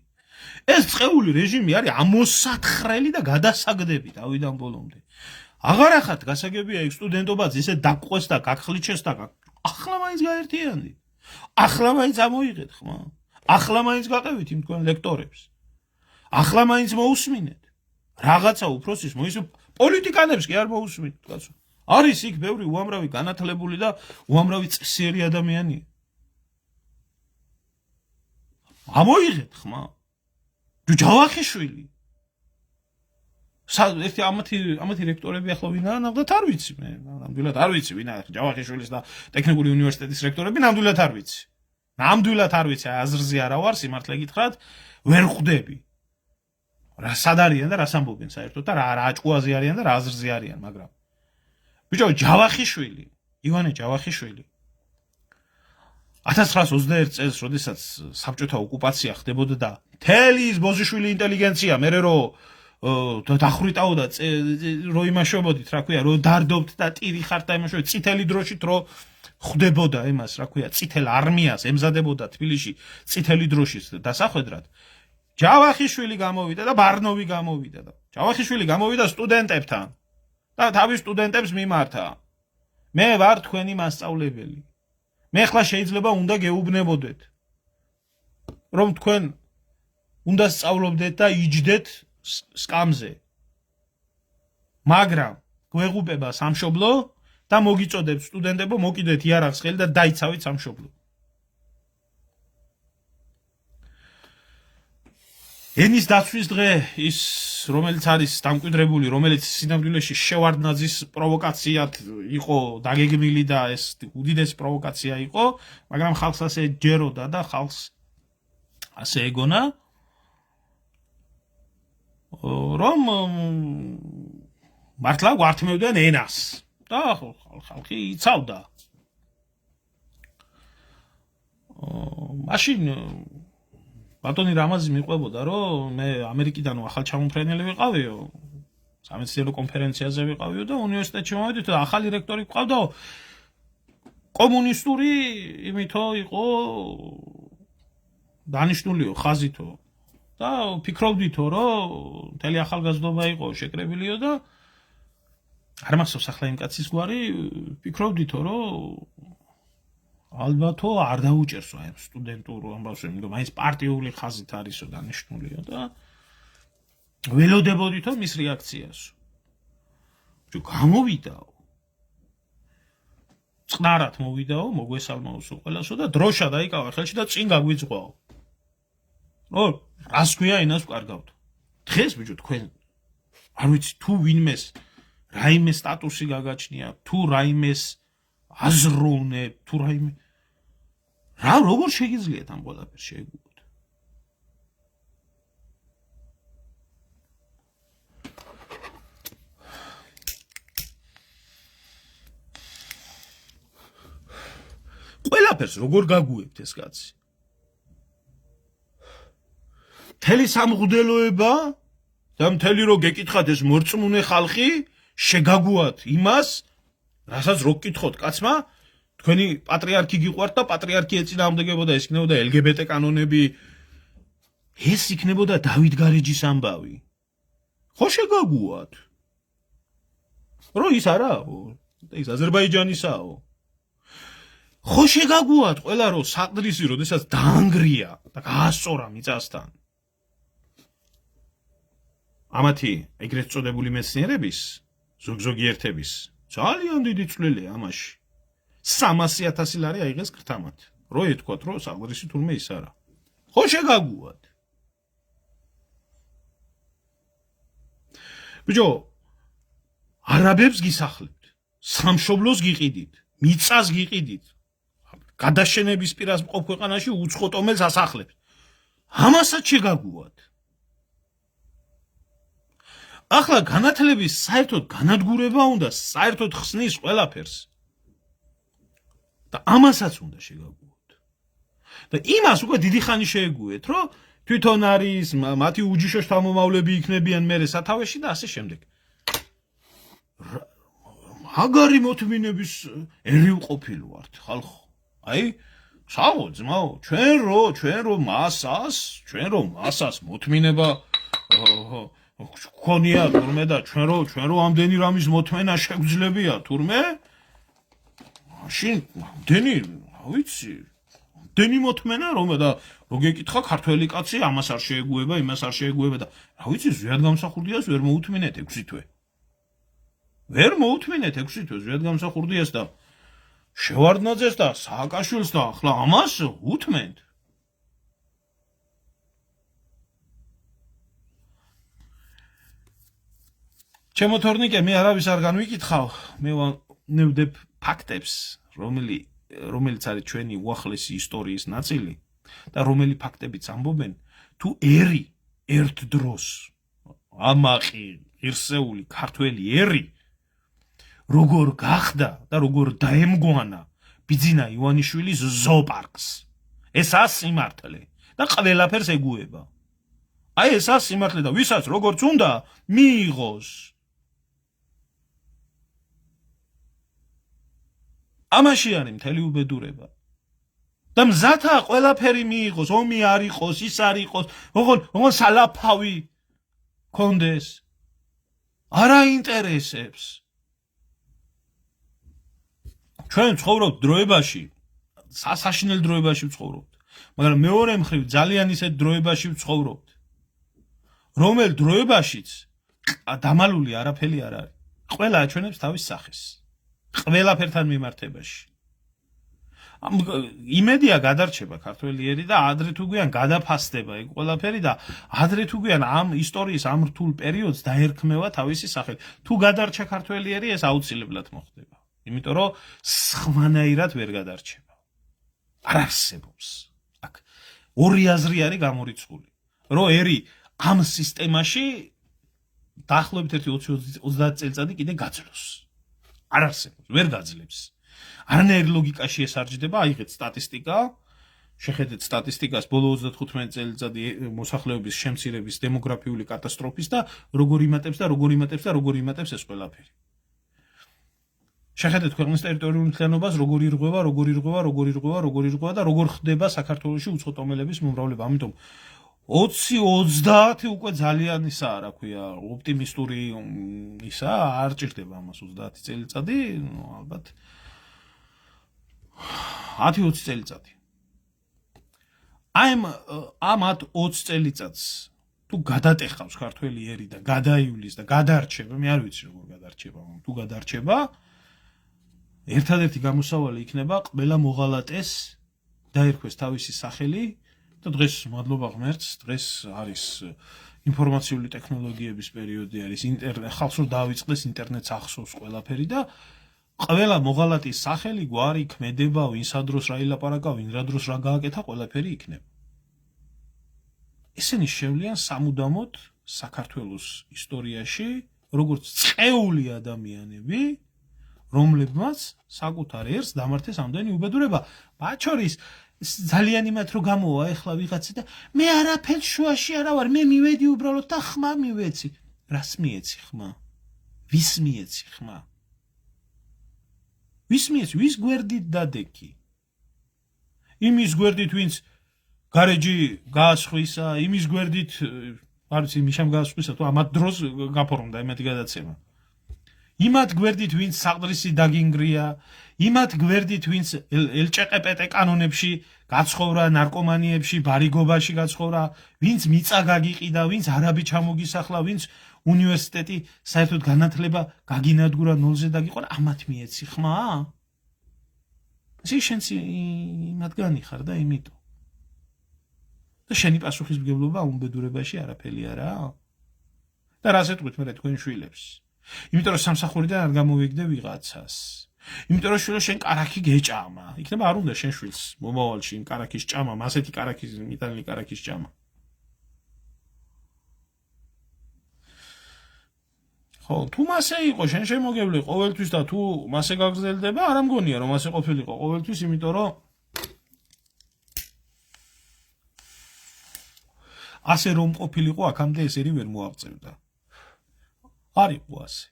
ეს წეული რეჟიმი არის ამოსათხრელი და გადასაგდები თავიდან ბოლომდე აღარ ახათ გასაგებია იქ სტუდენტობაც ისე დაგყვეს და გაგხლიჩეს და ახლა მაინც გაერთიანდი ახლა მაინც ამოიღეთ ხმა ახლა მაინც გაყევით იმ თქვენ ლექტორებს ახლა მაინც მოусმინეთ რაღაცა უფროსის მოისო პოლიტიკანებს კი არ მოусმინეთ კაცო არის იქ ბევრი უამრავი განათლებული და უამრავი წესიერი ადამიანია ამოიღეთ ხმა ჯავახიშვილი ერთი ამათი რექტორები ახლა ვინაა ნამდვილად არ ვიცი მე ნამდვილად არ ვიცი ვინაა ჯავახიშვილის და ტექნიკური უნივერსიტეტის რექტორები ნამდვილად არ ვიცი აზრზე არა ვარ სიმართლე გითხრათ ვერ ხვდები რა სად არიან და რას ამბობენ საერთოდ და რა აჭკუაზე არიან და რა აზრზე არიან მაგრამ ბიჭო ჯავახიშვილი ივანე ჯავახიშვილი 1921 წელს როდესაც საბჭოთა ოკუპაცია ხდებოდა და მთელი ის ბოზიშვილი ინტელიგენცია მე რო დახვრიტაოდა რო იმაშობოდით რა ქვია რო დარდობთ და ტირი ხართ და იმაშობეთ წითელი დროშით რო ხდებოდა იმას რა ქვია წითელ არმიას ემზადებოდა თბილისში წითელი დროშის დასახვედრად ჯავახიშვილი გამოვიდა და ბარნოვი გამოვიდა და ჯავახიშვილი გამოვიდა სტუდენტებთან და თავის სტუდენტებს მიმართა მე ვარ თქვენი მასწავლებელი მე ხლა შეიძლება უნდა გეუბნებოდეთ რომ თქვენ უნდა სწავლობდეთ და იჯდეთ სკამზე მაგრამ გვეღუპება სამშობლო და მოგიწოდებს სტუდენტებო მოკიდეთ იარაღს ხელი და დაიცავით სამშობლო ენის დაცვის დღე ის რომელიც არის დამკვიდრებული რომელიც სინამდვილეში შევარდნაძის პროვოკაციად იყო დაგეგმილი და ეს უდიდესი პროვოკაცია იყო მაგრამ ხალხს ასე ჯეროდა და ხალხს ასე ეგონა რომ მართლა გვართმევდნენ ენას და ხალხი იცავდა მაშინ ბატონი რამაზი მიყვებოდა რომ მე ამერიკიდან ახალ ჩამომფრენელი ვიყავიო სამეცნიერო კონფერენციაზე ვიყავიო და უნივერსიტეტში მოვედით და ახალი რექტორი გვყავდაო კომუნისტური იმითო იყო დანიშნულიო ხაზითო და ფიქრობდითო რომ მთელი ახალგაზრდობა იყო შეკრებილიო და არ მახსოვს ახლა იმ კაცის გვარი ფიქრობდითო რომ ალბათო არ დაუჭერსო აი სტუდენტურ ამბავს რომ მაინც პარტიული ხაზით არისო დანიშნულიო და ველოდებოდითო მის რეაქციას რომ გამოვიდაო წყნარად მოვიდაო მოგვესალმაოსო ყველასო და დროშა დაიკავა ხელში და წინ გაგვიძღვაო რო რას ქვია ენას ვკარგავთ დღეს ბიჭო თქვენ არ ვიცი თუ ვინმეს რაიმე სტატუსი გაგაჩნია თუ რაიმეს აზროვნე თუ რაიმე რა როგორ შეგიძლიათ ამ ყველაფერს შეეგუოთ ყველაფერს როგორ გაგუებთ ეს კაცი მთელი სამღვდელოება და მთელი რო გეკითხათ ეს მორწმუნე ხალხი შეგაგუათ იმას რასაც რო გკითხოთ კაცმა თქვენი პატრიარქი გიყვართ და პატრიარქი ეწინააღმდეგებოდა ეს იქნებოდა LGBT კანონები ეს იქნებოდა დავით გარეჯის ამბავი ხო შეგაგუათ რო ის არაო ის აზერბაიჯანისაო ხო შეგაგუათ ყველა რო საყდრისი როდესაც დაანგრია და გაასწორა მიწასთან ამათი ეგრეთ წოდებული მეცნიერების ზოგიერთების ძალიან დიდი წვლილია ამაში 300,000 ლარი აიღეს გრთამათ რო ეთქვათ რომ საყდრისი თურმე ის არა ხო შეგაგუათ ბიჭო არაბებს გისახლებთ სამშობლოს გიყიდით მიწას გიყიდით გადაშენების პირას მყოფ ქვეყანაში უცხო ტომელს ასახლებთ ამასაც შეგაგუათ ახლა განათლების საერთოდ განადგურება უნდა საერთოდ ხსნის ყველაფერს და ამასაც უნდა შეგაგუოთ და იმას უკვე დიდი ხანი შეეგუეთ რომ თვითონ არის მათი უჯიშო შთამომავლები იქნებიან მერე სათავეში და ასე შემდეგ მაგარი მოთმინების ერი ვყოფილი ვართ ხალხო აი საღო ძმაო ჩვენ რო მასას მოთმინება ქონია თურმე და ჩვენ რო ამდენი რამის მოთმენა შეგვძლებია თურმე მაშინ ამდენი ვიცი ამდენი მოთმენა რომ და რო გეკითხა ქართველი კაცი ამას არ შეეგუება იმას არ შეეგუება და რა ვიცი ზვიად გამსახურდიას ვერ მოუთმინეთ 6 თვე ვერ მოუთმინეთ 6 თვე ზვიად გამსახურდიას და შევარდნაძეს და სააკაშვილს და ახლა ამას უთმენთ ჩემო თორნიკე მე არავის არ განვიკითხავ მე ნევდებ ფაქტებს რომელიც არის ჩვენი უახლესი ისტორიის ნაწილი და რომელი ფაქტებიც ამბობენ თუ ერი ერთ დროს ამაყი ღირსეული ქართველი ერი როგორ გახდა და როგორ დაემგვანა ბიძინა ივანიშვილის ზოოპარკს ესაა სიმართლე და ყველაფერს ეგუება აი ესაა სიმართლე და ვისაც როგორც უნდა მიიღოს ამაში არის მთელი უბედურება და მზათა ყველაფერი მიიღოს ომი არ იყოს ის არ იყოს ოღონ სალაფავი კონდეს არ აინტერესებს ჩვენ ცხოვრობთ დროებაში საშინელ დროებაში ვცხოვრობთ. მაგრამ მეორე მხრივ ძალიან ისეთ დროებაში ვცხოვრობთ, რომელ დროებაშიც დამალული არაფერი არ არის. ყველა აჩვენებს თავის სახეს. ყველაფერთან მიმართებაში. იმედია გადარჩება ქართველიერი და ადრე თუ გვიან გადაფასდება ეგ ყველაფერი და ადრე თუ გვიან ამ ისტორიის ამ რთულ პერიოდს დაერქმევა თავისი სახელი. თუ გადარჩა ქართველიერი, ეს აუცილებლად მოხდება. იმიტომ რომ სხვანაირად ვერ გადარჩება. არ არსებობს. აქ ორი აზრი არის გამორიცხული. რომ ერი ამ სისტემაში დაახლოებით 20 წელიწადი კიდე გაძლოს. არ არსებობს, ვერ გაძლებს. არანაირ ლოგიკაში ეს არ ჯდება, აიღეთ სტატისტიკა, შეხედეთ სტატისტიკას ბოლო 35 წელიწადი მოსახლეობის შემცირების დემოგრაფიული კატასტროფის და როგორ იმატებს ეს ყველაფერი. შეხედეთ ქვეყნის ტერიტორიული მთლიანობას, როგორ ირღვევა და როგორ ხდება საქართველოში უცხოტომელების მომრავლება. ამიტომ 20-30 უკვე ძალიან ისაა, რა ქვია, ოპტიმისტური ისაა, არ ჭირდება ამას 30 წელიწადი, ალბათ 10-20 წელიწადი. ამ 20 წელიწადს თუ გადატეხავს ქართველი ერი და გადაივლის და გადარჩება, მე არ ვიცი როგორ გადარჩება, თუ გადარჩება, ერთადერთი გამოსავალი იქნება ყველა მოღალატეს დაერქვეს თავისი სახელი და დღეს მადლობა ღმერთს, დღეს არის ინფორმაციული ტექნოლოგიების პერიოდი არის, ხალხს რომ დაავიწყდეს ინტერნეტს ახსოვს ყველაფერი და ყველა მოღალატის სახელი, გვარი, ქმედება, ვინ სადროს რა ილაპარაკა, ვინ რა დროს რა გააკეთა, ყველაფერი იქნება. ესენი შევლიან სამუდამოდ საქართველოს ისტორიაში, როგორც წეული ადამიანები, რომლებმაც საკუთარ ერს დამართეს ამდენი უბედურება. მათ შორის ძალიან იმათ რომ გამოვა ეხლა ვიღაცა და მე არაფერ შუაში არა ვარ, მე მივედი უბრალოდ და ხმა მივეცი. რას მიეცი ხმა? ვის მიეცი ხმა? ვის მიეცი? ვის გვერდით დადექი? იმის გვერდით, ვინც გარეჯი გაასხვისა, იმის გვერდით, არ ვიცი, მიშამ გაასხვისა, თუ ამათ დროს გაფორმდა იმათი გადაცემა. იმათ გვერდით, ვინც საყდრისი დაგინგრია, იმათ გვერდით, ვინც ელჭეყეპეტე კანონებში გაცხოვრა, ნარკომანიებში, ბარიგობაში გაცხოვრა, ვინც მიწა გაგიყიდა, ვინც არაბი ჩამოგისახლა, ვინც უნივერსიტეტი საერთოდ განათლება გაგინადგურა ნოლზე დაგიყვანა, ამათ მიეცი ხმა? შენც მათგანი ხარ და იმიტომ. და შენი პასუხისმგებლობა უნბედურებაში არაფერი არაა? და რას ეტყვით მე თქვენ შვილებს? იმიტომ რომ სამსახურიდან არ გამოვიგდე ვიღაცას. იმიტომ რომ შვილო შენ კარაქი გეჭამა. იქნება არ უნდა შენ შვილს მომავალში იმ კარაქის ჭამა, ასეთი კარაქის, მიტანილი კარაქის ჭამა. ხო, თუ მასე იყო შენ შემოგევლე ყოველთვის და თუ მასე გაგრძელდება, არ ამგონია რომ მასე ყოფილიყო ყოველთვის, იმიტომ რომ ასე რომ ყოფილიყო, აქამდე ეს ერი ვერ მოაღწევდა. არ იყო ასე.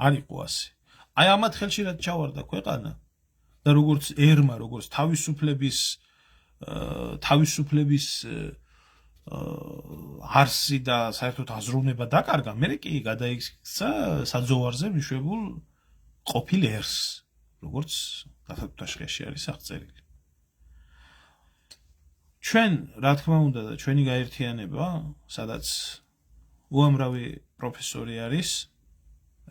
არ იყო ასე. აი ამათ ხელში რაც ჩავარდა ქვეყანა და როგორც ერმა, როგორც თავისუფლების არსი და საერთოდ აზროვნება დაკარგა, მერე კი გადაიქცა საძოვარზე მიშვებულ ყოფილ ერს, როგორც დათათუთაშხიაში არის აღწერილი. ჩვენ, რა თქმა უნდა, და ჩვენი გაერთიანება, სადაც უამრავი პროფესორი არის,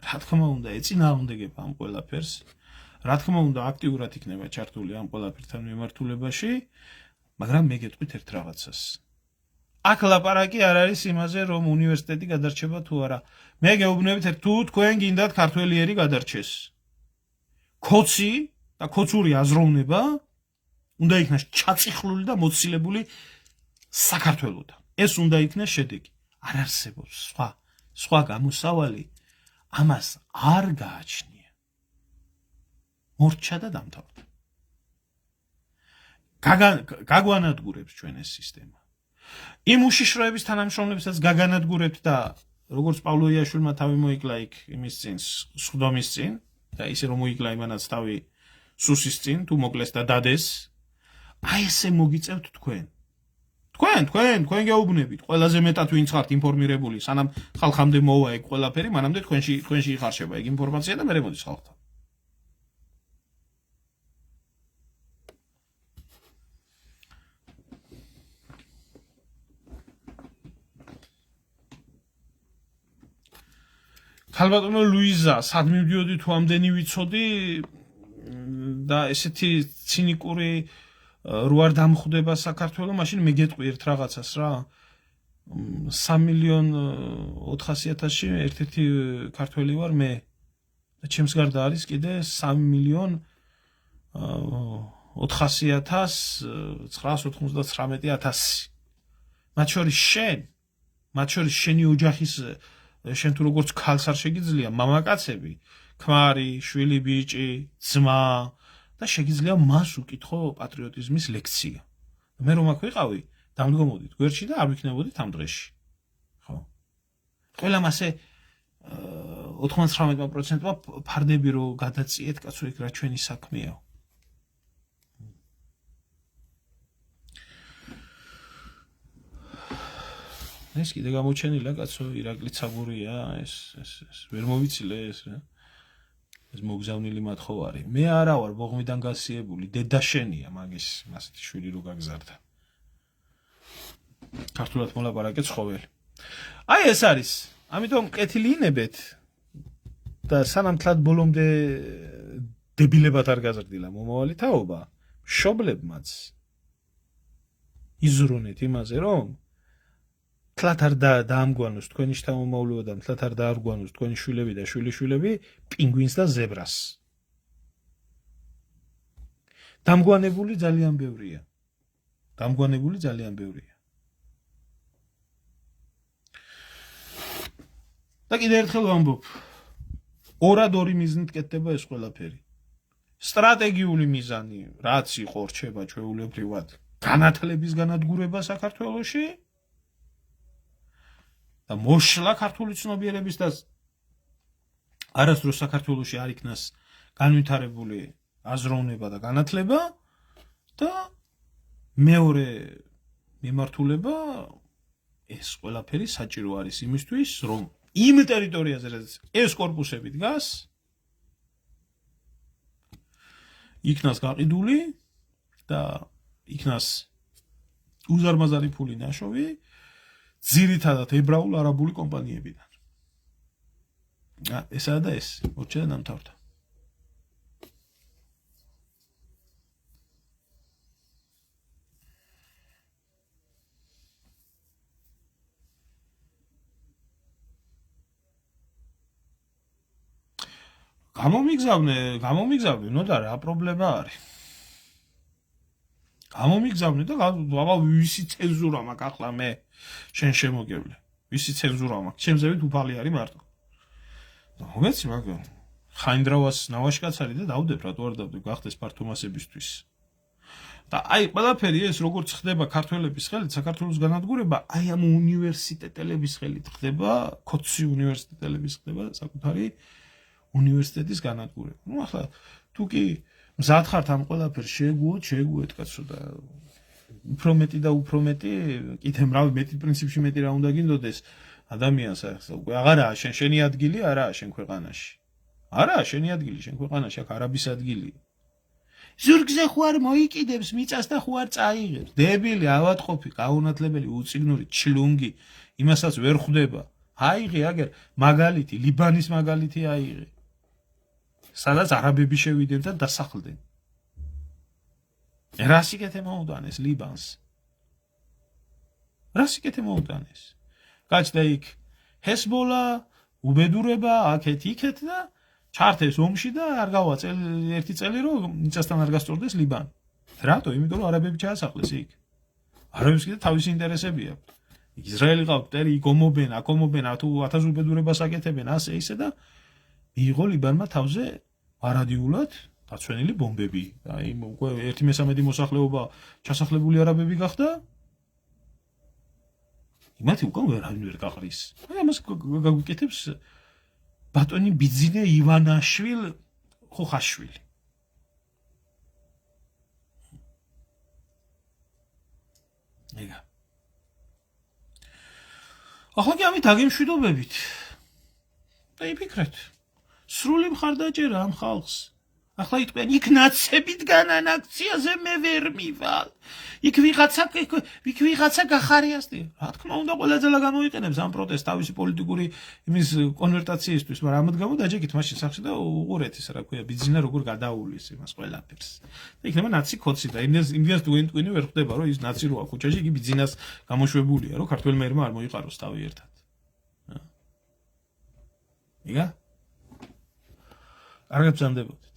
რა თქმა უნდა, ეწინააღმდეგება ამ ყველაფერს, რა თქმა უნდა, აქტიურად იქნება ჩართული ამ ყველაფერთან მიმართულებაში, მაგრამ მე გეტყვით ერთ რაღაცას. აქ ლაპარაკი არ არის იმაზე, რომ უნივერსიტეტი გადარჩება თუ არა. მე გეუბნებით, თუ თქვენ გინდათ ქართველიერი გადარჩეს. ქოცი და ქოცური აზროვნება უნდა იქნას ჩაწიხლული და მოცილებული საქართველოდან. ეს უნდა იქნას შედეგი. არ არსებობს სხვა გამოსავალი ამას არ გააჩნია. მორჩა და დამთავრდა. გაგვანადგურებს ჩვენ ეს სისტემა. იმ უშიშროების თანამშრომლებსაც გაგანადგურებთ და როგორც პავლო იაშვილმა თავი მოიკლა იქ იმის წინ, სხდომის წინ და ისე რომ მოიკლა იმანაც თავი სუსის წინ, თუ მოკლეს და დადეს, აი ესე მოგიწევთ თქვენ. თქვენ გეუბნებით, ყველაზე მეტად ვინც ხართ ინფორმირებული, სანამ ხალხამდე მოვა ეგ ყველაფერი, მანამდე თქვენში იხარშება ეგ ინფორმაცია და მე მოდის ხალხთან. ქალბატონო ლუიზა, სად მივდიოდი თუ ამდენი ვიცოდი და ესეთი ცინიკური რო არ დამხვდება საქართველოს, მაშინ მე გეტყვი ერთ რაღაცას რა. 3,400,000-ში ერთ-ერთი ქართველი ვარ მე. და ჩემს გარდა არის კიდე 3,400,999. მათ შორის შენი ოჯახის შენ თუ როგორც ქალს არ შეგიძლია მამაკაცები, ქმარი, შვილი, ბიჭი, ძმა და შეგიძლია მას უკითხო პატრიოტიზმის ლექცია. მე რომ აქ ვიყავი, დამდგომოდით გვერდში და არ ვიქნებოდით ამ დღეში. ხო? ყველამ ასე 99%-მა ფარდები რო გადაწიეთ, კაცო, იქ რა ჩვენი საქმეა. ეს კიდე გამოჩენილა, კაცო, ირაკლი ცაგურია, ეს ვერ მოვიცილე ეს რა. ეს მოგზავნილი მათხოვარი. მე არა ვარ ბოღმიდან გასიებული, დედა შენია მაგის, ასეთი შვილი რო გაგზარდა. ქართულად მოლაპარაკე ცხოველი. აი ეს არის. ამიტომ კეთილი ინებეთ და სანამ თლად ბოლომდე დებილებად არ გაზრდილა მომავალი თაობა, მშობლებმაც იზრუნეთ იმაზე, რომ თლად არ დაამგვანოს თქვენი შთამომავლობა და თლად არ დაარგვანოს თქვენი შვილები და შვილიშვილები პინგვინს და ზებრას. დამგვანებული ძალიან ბევრია. და კიდე ერთხელ ვამბობ, ორად ორი მიზნით კეთდება ეს ყველაფერი. სტრატეგიული მიზანი, რაც იყო რჩება ჩვეულებრივად განათლების განადგურება საქართველოში და მოშლა ქართული ცნობიერების და არასდროს საქართველოში არ იქნას განვითარებული აზროვნება და განათლება და მეორე მიმართულება ეს ყველაფერი საჭირო არის იმისთვის, რომ იმ ტერიტორიაზე, სადაც ეს კორპუსები დგას, იქნას გაყიდული და იქნას უზარმაზარი ფული ნაშოვი ძირითადად ებრაულ არაბული კომპანიებიდან. ესაა და ეს, მორჩა და დამთავრდა. გამომიგზავნე, ნუ და რა პრობლემა არის. გამომიგზავნე და აბა ვისი ცენზურა მაქვს ახლა მე შენ შემოგევლე. ვისი ცენზურა მაქვს? ჩემზე ვით უფალი არის მარტო. მომეცი მაგრამ ხაინდრავას ნავაშკაცარი და დავდებ რატო არ დავდებ გახდეს ფართომასებისთვის. და აი ყველაფერი ეს როგორც ხდება ქართველების ხელით, საქართველოს განადგურება, აი ამ უნივერსიტეტელების ხელით ხდება, ქოცი უნივერსიტეტელების ხდება საკუთარი უნივერსიტეტის განადგურება. ნუ ახლა თუ კი მზად ხართ ამ ყველაფერს შეგუოთ კაცო და უფრო მეტი კიდე მრავალი მეტი პრინციპში მეტი რა უნდა გინდოდეს ადამიანს უკვე აღარაა შენი ადგილი არაა შენ ქვეყანაში. არაა შენი ადგილი შენ ქვეყანაში, აქ არაბის ადგილია. ზურგზე ხო არ მოიკიდებს მიწას და ხო არ წაიღებს. დებილი, ავადყოფი, გაუნათლებელი, უწიგნური, ჩლუნგი, იმასაც ვერ ხვდება. აიღე აგერ მაგალითი, ლიბანის მაგალითი აიღე. სადაც არაბები შევიდნენ და დასახლდნენ. რა სიკეთე მოუდანეს ლიბანს? რა სიკეთე მოუდანეს? გაჩნდა იქ ჰესბოლა, უბედურება, აქეთ და ჩართეს ომში და არ გავა ერთი წელი რომ მიწასთან არ გასწორდეს ლიბანი. რატო? იმიტომ რომ არაბები ჩაასახლეს იქ. არაბებს კიდე თავისი ინტერესები აქვს. ისრაელი ყავთ, ტერი იქ ომობენ, აქ ომობენ, თუ 1000 უბედურებას აკეთებენ, ასე ისე და მიიღო ლიბანმა თავზე არადიულად დაცვენილი ბომბები. აი უკვე 1/3 მოსახლეობა ჩასახლებული არაბები გახდა. იმათი უკვე ვერ გაყრის. აი ამას გაგვიკეთებს ბატონი ბიძინე ივანაშვილ ხოხაშვილი. ეგა. ახლა კი ამით აგემშვიდობებით. და იფიქრეთ. სრული მხარდაჭერა ამ ხალხს. ახლა იტყვიან იქ ნაცები დგანან აქციაზე მე ვერ მივალ. იქ ვიღაცა გახარიასდი. რა თქმა უნდა ყველა ძალა გამოიყენებს ამ პროტესტს თავისი პოლიტიკური იმის კონვერტაციისთვის, მაგრამ ამათ გამო დაჯექით მაშინ სახში და უყურეთ ის რა ქვია ბიძინა როგორ გადაუვლის იმას ყველაფერს. და იქნება ნაცი ქოცი და იმდენს ტვინი ვერ ხვდება რომ ის ნაცი როა ქუჩაში იგი ბიძინას გამოშვებულია რომ ქართველ მერმა არ მოიყაროს თავი ერთად. იგა? კარგად ბრძანდებოდით.